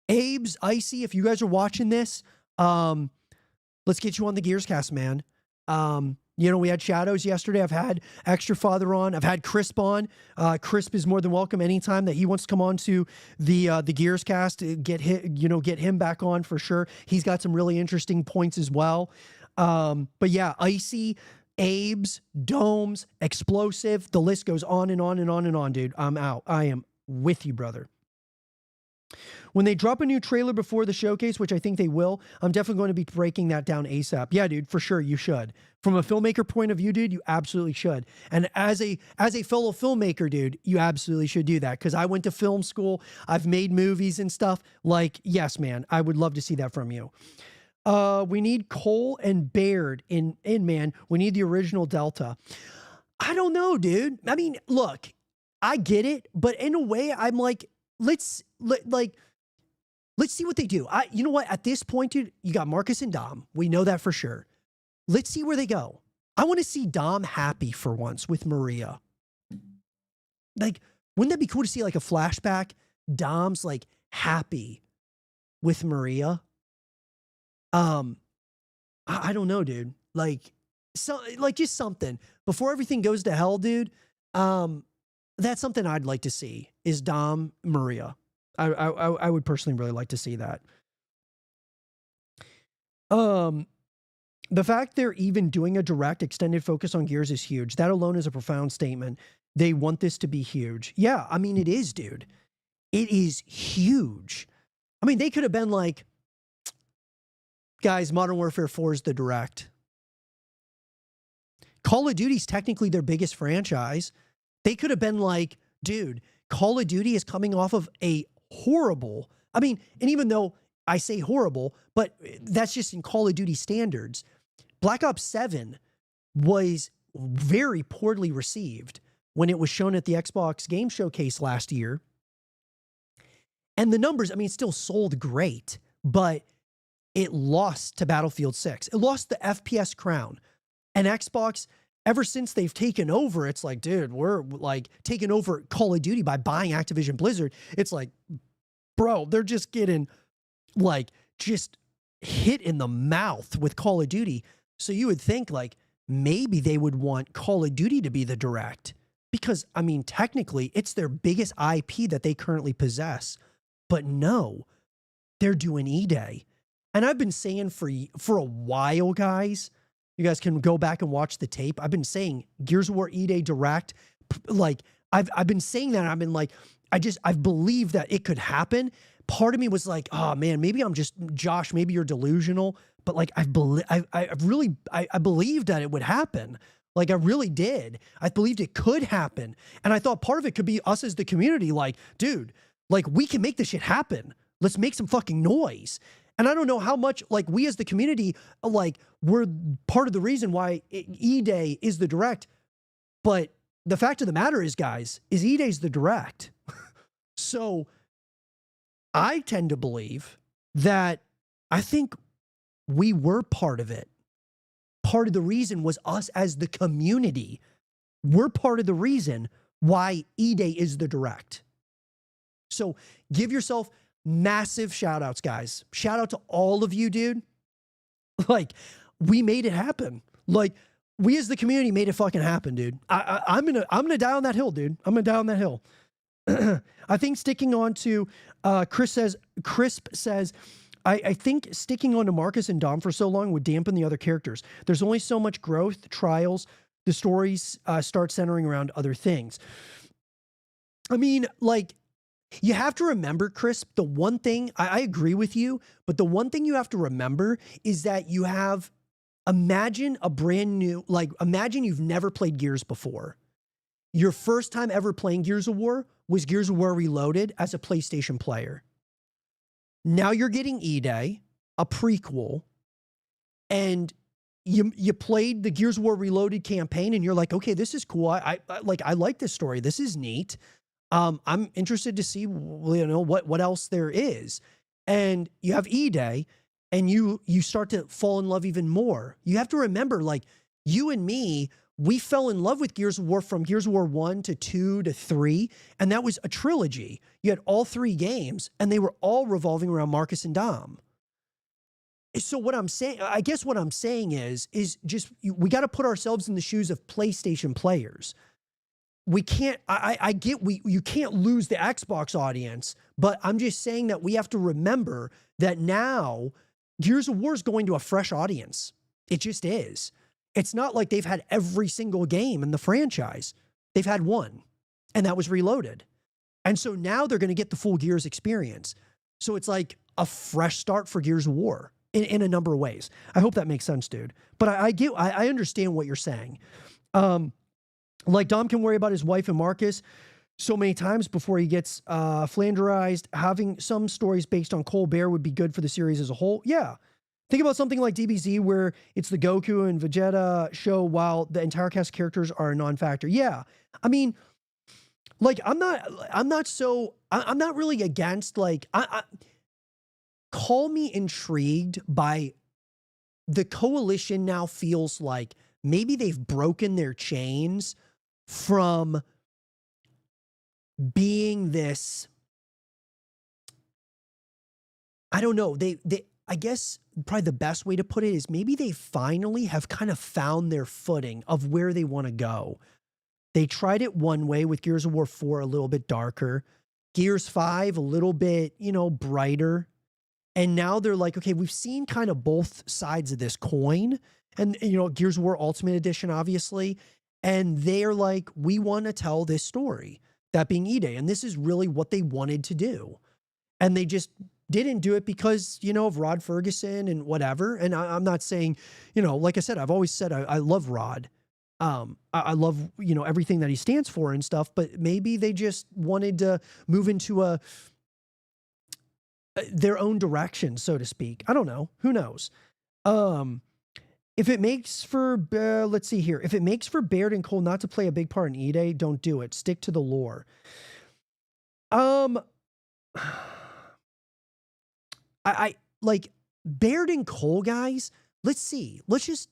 Abe's, Icy, if you guys are watching this, let's get you on the Gears cast, man. We had Shadows yesterday. I've had Extra Father on. I've had Crisp on. Crisp is more than welcome anytime that he wants to come on to the Gears cast. Get him back on for sure. He's got some really interesting points as well. But yeah, Icy, Abe's, Domes, Explosive. The list goes on and on and on and on, dude. I'm out. I am with you, brother. When they drop a new trailer before the showcase, which I think they will, I'm definitely going to be breaking that down ASAP. Yeah, dude, for sure, you should. From a filmmaker point of view, dude, you absolutely should. And as a fellow filmmaker, dude, you absolutely should do that, because I went to film school. I've made movies and stuff. Like, yes, man, I would love to see that from you. We need Cole and Baird in, man. We need the original Delta. I don't know, dude. I mean, look, I get it, but in a way, I'm like, let's see what they do. You know what? At this point, dude, you got Marcus and Dom. We know that for sure. Let's see where they go. I want to see Dom happy for once with Maria. Like, wouldn't that be cool to see like a flashback? Dom's like happy with Maria. I don't know, dude. Like, just something before everything goes to hell, dude. That's something I'd like to see, is Dom Maria. I would personally really like to see that. The fact they're even doing a direct extended focus on Gears is huge. That alone is a profound statement. They want this to be huge. Yeah, I mean, it is, dude. It is huge. I mean, they could have been like, guys, Modern Warfare 4 is the direct. Call of Duty's technically their biggest franchise. They could have been like, dude, Call of Duty is coming off of a horrible, I mean, and even though I say horrible, but that's just in Call of Duty standards. Black Ops 7 was very poorly received when it was shown at the Xbox Game Showcase last year. And the numbers, I mean, it still sold great, but it lost to Battlefield 6. It lost the FPS crown. And Xbox, ever since they've taken over, it's like, dude, we're like taking over Call of Duty by buying Activision Blizzard. It's like, bro, they're just getting like just hit in the mouth with Call of Duty. So you would think like maybe they would want Call of Duty to be the direct, because I mean, technically it's their biggest IP that they currently possess. But no, they're doing Eday. And I've been saying for a while, guys, you guys can go back and watch the tape. I've been saying Gears of War Eday Direct. Like I've been saying that. And I've been like, I've believed that it could happen. Part of me was like, oh man, maybe I'm just Josh, maybe you're delusional. But like, I believed that it would happen. Like I really did. I believed it could happen. And I thought part of it could be us as the community. Like, dude, like we can make this shit happen. Let's make some fucking noise. And I don't know how much, like, we as the community, like, we're part of the reason why E-Day is the direct. But the fact of the matter is, guys, is E-Day's the direct. So I tend to believe that I think we were part of it. Part of the reason was us as the community. We're part of the reason why E-Day is the direct. So give yourself massive shout outs, guys. Shout out to all of you, dude. Like, we made it happen. Like, we as the community made it fucking happen, dude. I'm gonna die on that hill, dude. I'm gonna die on that hill. I think sticking on to Crisp says, I think sticking on to Marcus and Dom for so long would dampen the other characters. There's only so much growth, trials. The stories start centering around other things. I mean, like, you have to remember, Chris, the one thing, I agree with you, but the one thing you have to remember is that you have, imagine a brand new, like, imagine you've never played Gears before. Your first time ever playing Gears of War was Gears of War Reloaded as a PlayStation player. Now you're getting Eday, a prequel, and you played the Gears of War Reloaded campaign, and you're like, okay, this is cool. I like this story. This is neat. I'm interested to see, what else there is. And you have Eday, and you start to fall in love even more. You have to remember, like, you and me, we fell in love with Gears of War from Gears of War 1 to 2 to 3, and that was a trilogy. You had all 3 games, and they were all revolving around Marcus and Dom. So what I'm saying, I guess what I'm saying is just, we got to put ourselves in the shoes of PlayStation players. We can't, I get, you can't lose the Xbox audience, but I'm just saying that we have to remember that now Gears of War is going to a fresh audience. It just is. It's not like they've had every single game in the franchise. They've had one, and that was Reloaded. And so now they're going to get the full Gears experience. So it's like a fresh start for Gears of War in a number of ways. I hope that makes sense, dude. But I understand what you're saying. Like, Dom can worry about his wife and Marcus so many times before he gets flanderized. Having some stories based on Colbert would be good for the series as a whole. Yeah. Think about something like DBZ, where it's the Goku and Vegeta show while the entire cast of characters are a non-factor. Yeah. I mean, like, I'm not really against, like, call me intrigued by the coalition. Now feels like maybe they've broken their chains from being this, I don't know, I guess probably the best way to put it is maybe they finally have kind of found their footing of where they want to go. They tried it one way with Gears of War 4, a little bit darker, Gears 5, a little bit, brighter. And now they're like, okay, we've seen kind of both sides of this coin. And, Gears of War Ultimate Edition, obviously. And they're like, we want to tell this story, that being Eday. And this is really what they wanted to do. And they just didn't do it because, of Rod Ferguson and whatever. And I'm not saying, like I said, I've always said I love Rod. I love, everything that he stands for and stuff. But maybe they just wanted to move into their own direction, so to speak. I don't know. Who knows? If it makes for, let's see here. If it makes for Baird and Cole not to play a big part in Eday, don't do it. Stick to the lore. I like Baird and Cole, guys. Let's see. Let's just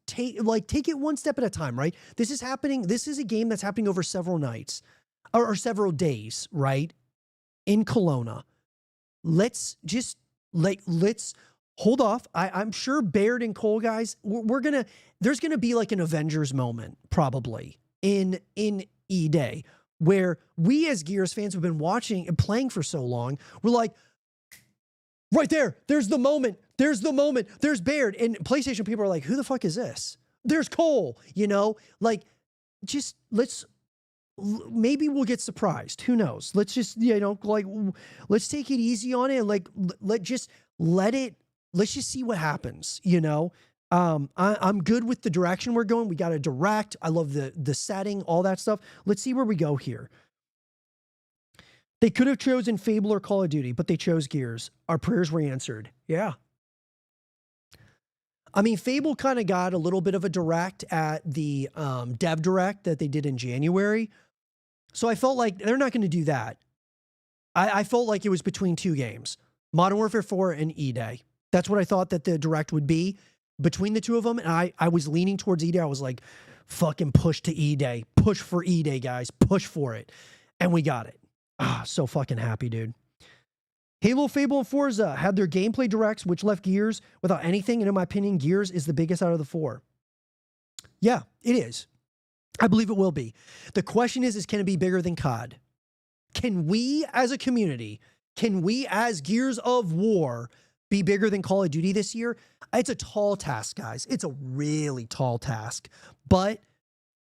take it one step at a time, right? This is happening. This is a game that's happening over several nights or several days, right? In Kelowna. Let's just let's hold off. I'm sure Baird and Cole, guys, there's gonna be like an Avengers moment probably in E-Day where we as Gears fans have been watching and playing for so long. We're like, right there's the moment. There's the moment. There's Baird. And PlayStation people are like, who the fuck is this? There's Cole, you know? Like, just maybe we'll get surprised. Who knows? Let's just, let's take it easy on it. And let's just see what happens, you know? I'm good with the direction we're going. We got a direct. I love the setting, all that stuff. Let's see where we go here. They could have chosen Fable or Call of Duty, but they chose Gears. Our prayers were answered. Yeah. I mean, Fable kind of got a little bit of a direct at the dev direct that they did in January. So I felt like they're not going to do that. I felt like it was between two games, Modern Warfare 4 and E-Day. That's what I thought that the direct would be between the two of them. And I was leaning towards E-Day. I was like, fucking push to E-Day. Push for E-Day, guys. Push for it. And we got it. Ah, so fucking happy, dude. Halo, Fable, and Forza had their gameplay directs, which left Gears without anything. And in my opinion, Gears is the biggest out of the four. Yeah, it is. I believe it will be. The question is can it be bigger than COD? Can we as a community, can we as Gears of War be bigger than Call of Duty this year? It's a tall task, guys. It's a really tall task. But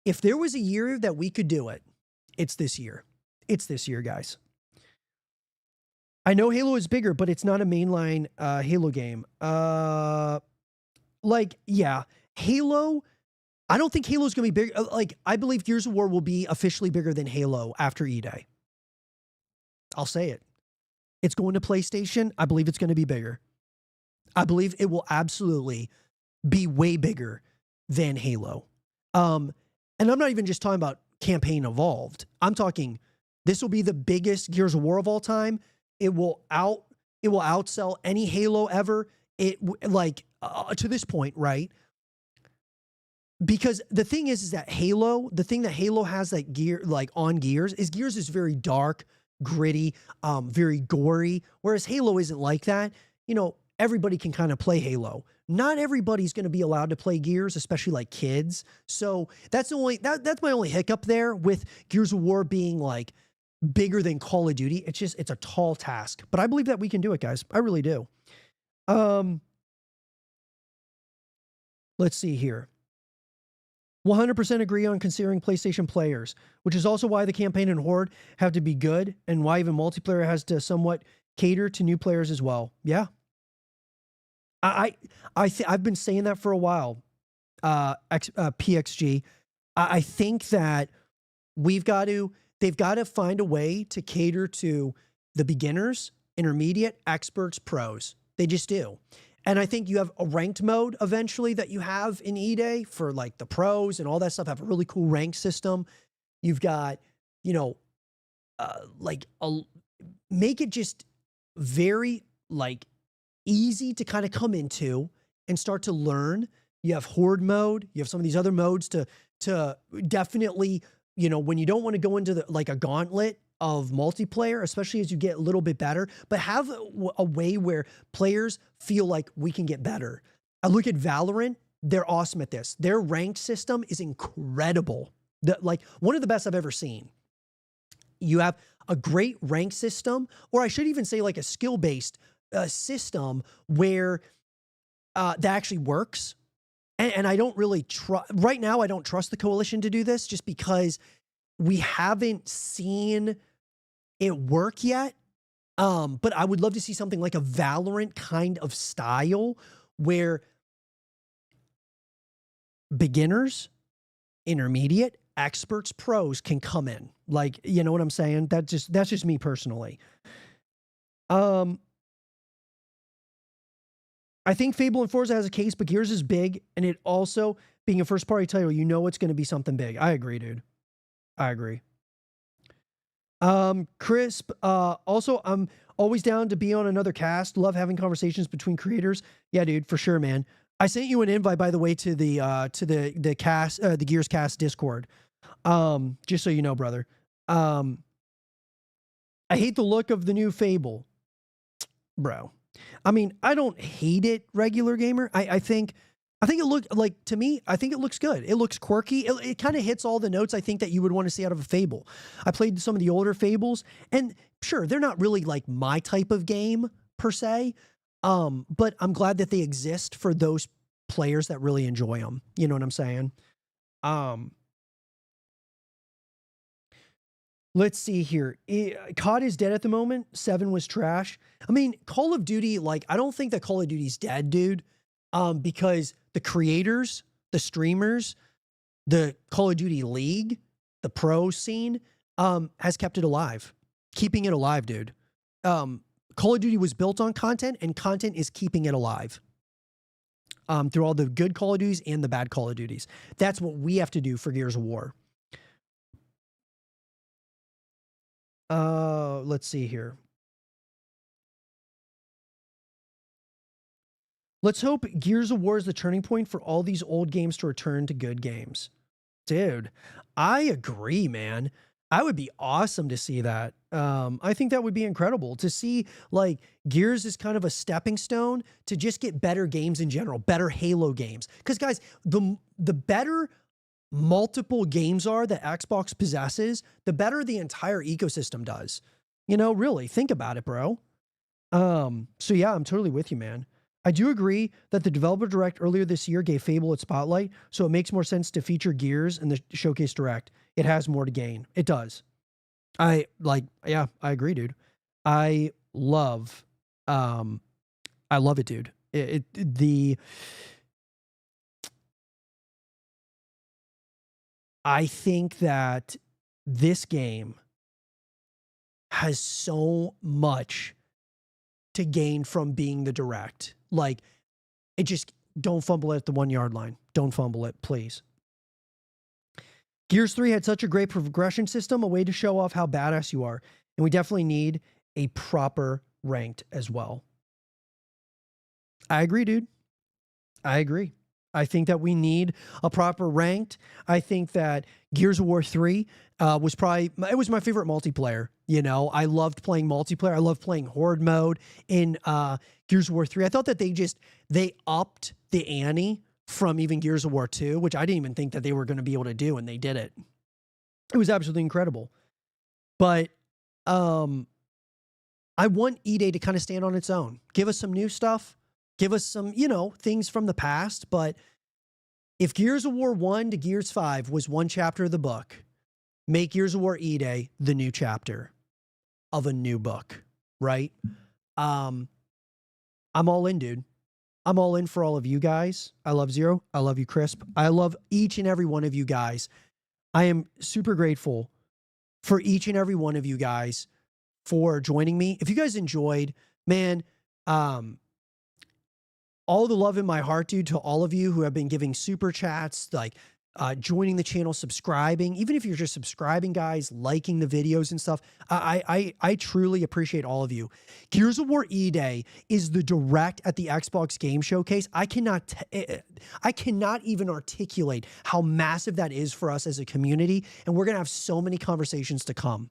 if there was a year that we could do it, it's this year. It's this year, guys. I know Halo is bigger, but it's not a mainline Halo game. Yeah, Halo, I don't think Halo's going to be big. I believe Gears of War will be officially bigger than Halo after E-Day. I'll say it. It's going to PlayStation. I believe it's going to be bigger. I believe it will absolutely be way bigger than Halo. And I'm not even just talking about campaign evolved. I'm talking this will be the biggest Gears of War of all time. It will outsell any Halo ever. To this point, right? Because the thing is that the thing that Halo has on Gears is very dark, gritty, very gory. Whereas Halo isn't like that. You know, everybody can kind of play Halo. Not everybody's going to be allowed to play Gears, especially like kids. So that's my only hiccup there with Gears of War being like bigger than Call of Duty. It's a tall task, but I believe that we can do it, guys. I really do. Let's see here. 100% agree on considering PlayStation players, which is also why the campaign and Horde have to be good and why even multiplayer has to somewhat cater to new players as well. Yeah. I've been saying that for a while. PXG. I think that they've got to find a way to cater to the beginners, intermediate, experts, pros. They just do. And I think you have a ranked mode eventually that you have in E-Day for like the pros and all that stuff, have a really cool rank system. You've got, make it just very easy to kind of come into and start to learn. You have horde mode. You have some of these other modes to definitely, when you don't want to go into a gauntlet of multiplayer, especially as you get a little bit better, but have a way where players feel like we can get better. I look at Valorant. They're awesome at this. Their ranked system is incredible. One of the best I've ever seen. You have a great rank system, or I should even say a skill-based system where that actually works. And I don't really trust, right now I don't trust the Coalition to do this just because we haven't seen it work yet. But I would love to see something like a Valorant kind of style where beginners, intermediate, experts, pros can come in. You know what I'm saying? That's just me personally. I think Fable and Forza has a case, but Gears is big, and it also being a first-party title, it's going to be something big. I agree, dude. I agree. Crisp. Also, I'm always down to be on another cast. Love having conversations between creators. Yeah, dude, for sure, man. I sent you an invite, by the way, to the cast, the Gears Cast Discord. Just so you know, brother. I hate the look of the new Fable, bro. I mean, I don't hate it, regular gamer. I think it looked like, to me, I think it looks good. It looks quirky. It kind of hits all the notes I think that you would want to see out of a Fable. I played some of the older Fables, and sure, they're not really like my type of game per se. But I'm glad that they exist for those players that really enjoy them. You know what I'm saying? Um, let's see here. COD is dead at the moment. 7 was trash. I mean, Call of Duty, like, I don't think that Call of Duty's dead, dude. Because the creators, the streamers, the Call of Duty League, the pro scene, has kept it alive. Keeping it alive, dude. Call of Duty was built on content, and content is keeping it alive. Through all the good Call of Duties and the bad Call of Duties. That's what we have to do for Gears of War. Let's see here. Let's hope Gears of War is the turning point for all these old games to return to good games. Dude, I agree, man. I would be awesome to see that. I think that would be incredible to see, like, Gears is kind of a stepping stone to just get better games in general, better Halo games. Because, guys, the better multiple games are that Xbox possesses, the better the entire ecosystem does. You know, really, think about it, bro. So yeah, I'm totally with you, man. I do agree that the developer direct earlier this year gave Fable its spotlight, so it makes more sense to feature Gears in the showcase direct. It has more to gain. It does. Yeah, I agree, dude. I love, I love it, dude. I think that this game has so much to gain from being the direct. Like, it just, don't fumble it at the 1 yard line. Don't fumble it, please. Gears 3 had such a great progression system, a way to show off how badass you are. And we definitely need a proper ranked as well. I agree, dude. I agree. I think that we need a proper ranked. I think that Gears of War 3 was probably, it was my favorite multiplayer. You know, I loved playing multiplayer. I loved playing Horde mode in Gears of War 3. I thought that they upped the ante from even Gears of War 2, which I didn't even think that they were going to be able to do, and they did it. It was absolutely incredible. But I want Eday to kind of stand on its own. Give us some new stuff. Give us some, you know, things from the past. But if Gears of War 1 to Gears 5 was one chapter of the book, make Gears of War Eday the new chapter of a new book, right? I'm all in, dude. I'm all in for all of you guys. I love Zero. I love you, Crisp. I love each and every one of you guys. I am super grateful for each and every one of you guys for joining me. If you guys enjoyed, man, all the love in my heart, dude, to all of you who have been giving super chats, like joining the channel, subscribing, even if you're just subscribing, guys, liking the videos and stuff. I truly appreciate all of you. Gears of War Eday is the direct at the Xbox Game Showcase. I cannot even articulate how massive that is for us as a community, and we're gonna have so many conversations to come.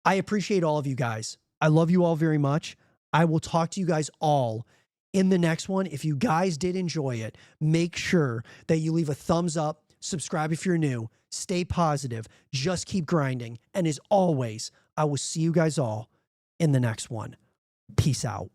I appreciate all of you guys. I love you all very much. I will talk to you guys all in the next one. If you guys did enjoy it, make sure that you leave a thumbs up, subscribe if you're new, stay positive, just keep grinding. And as always, I will see you guys all in the next one. Peace out.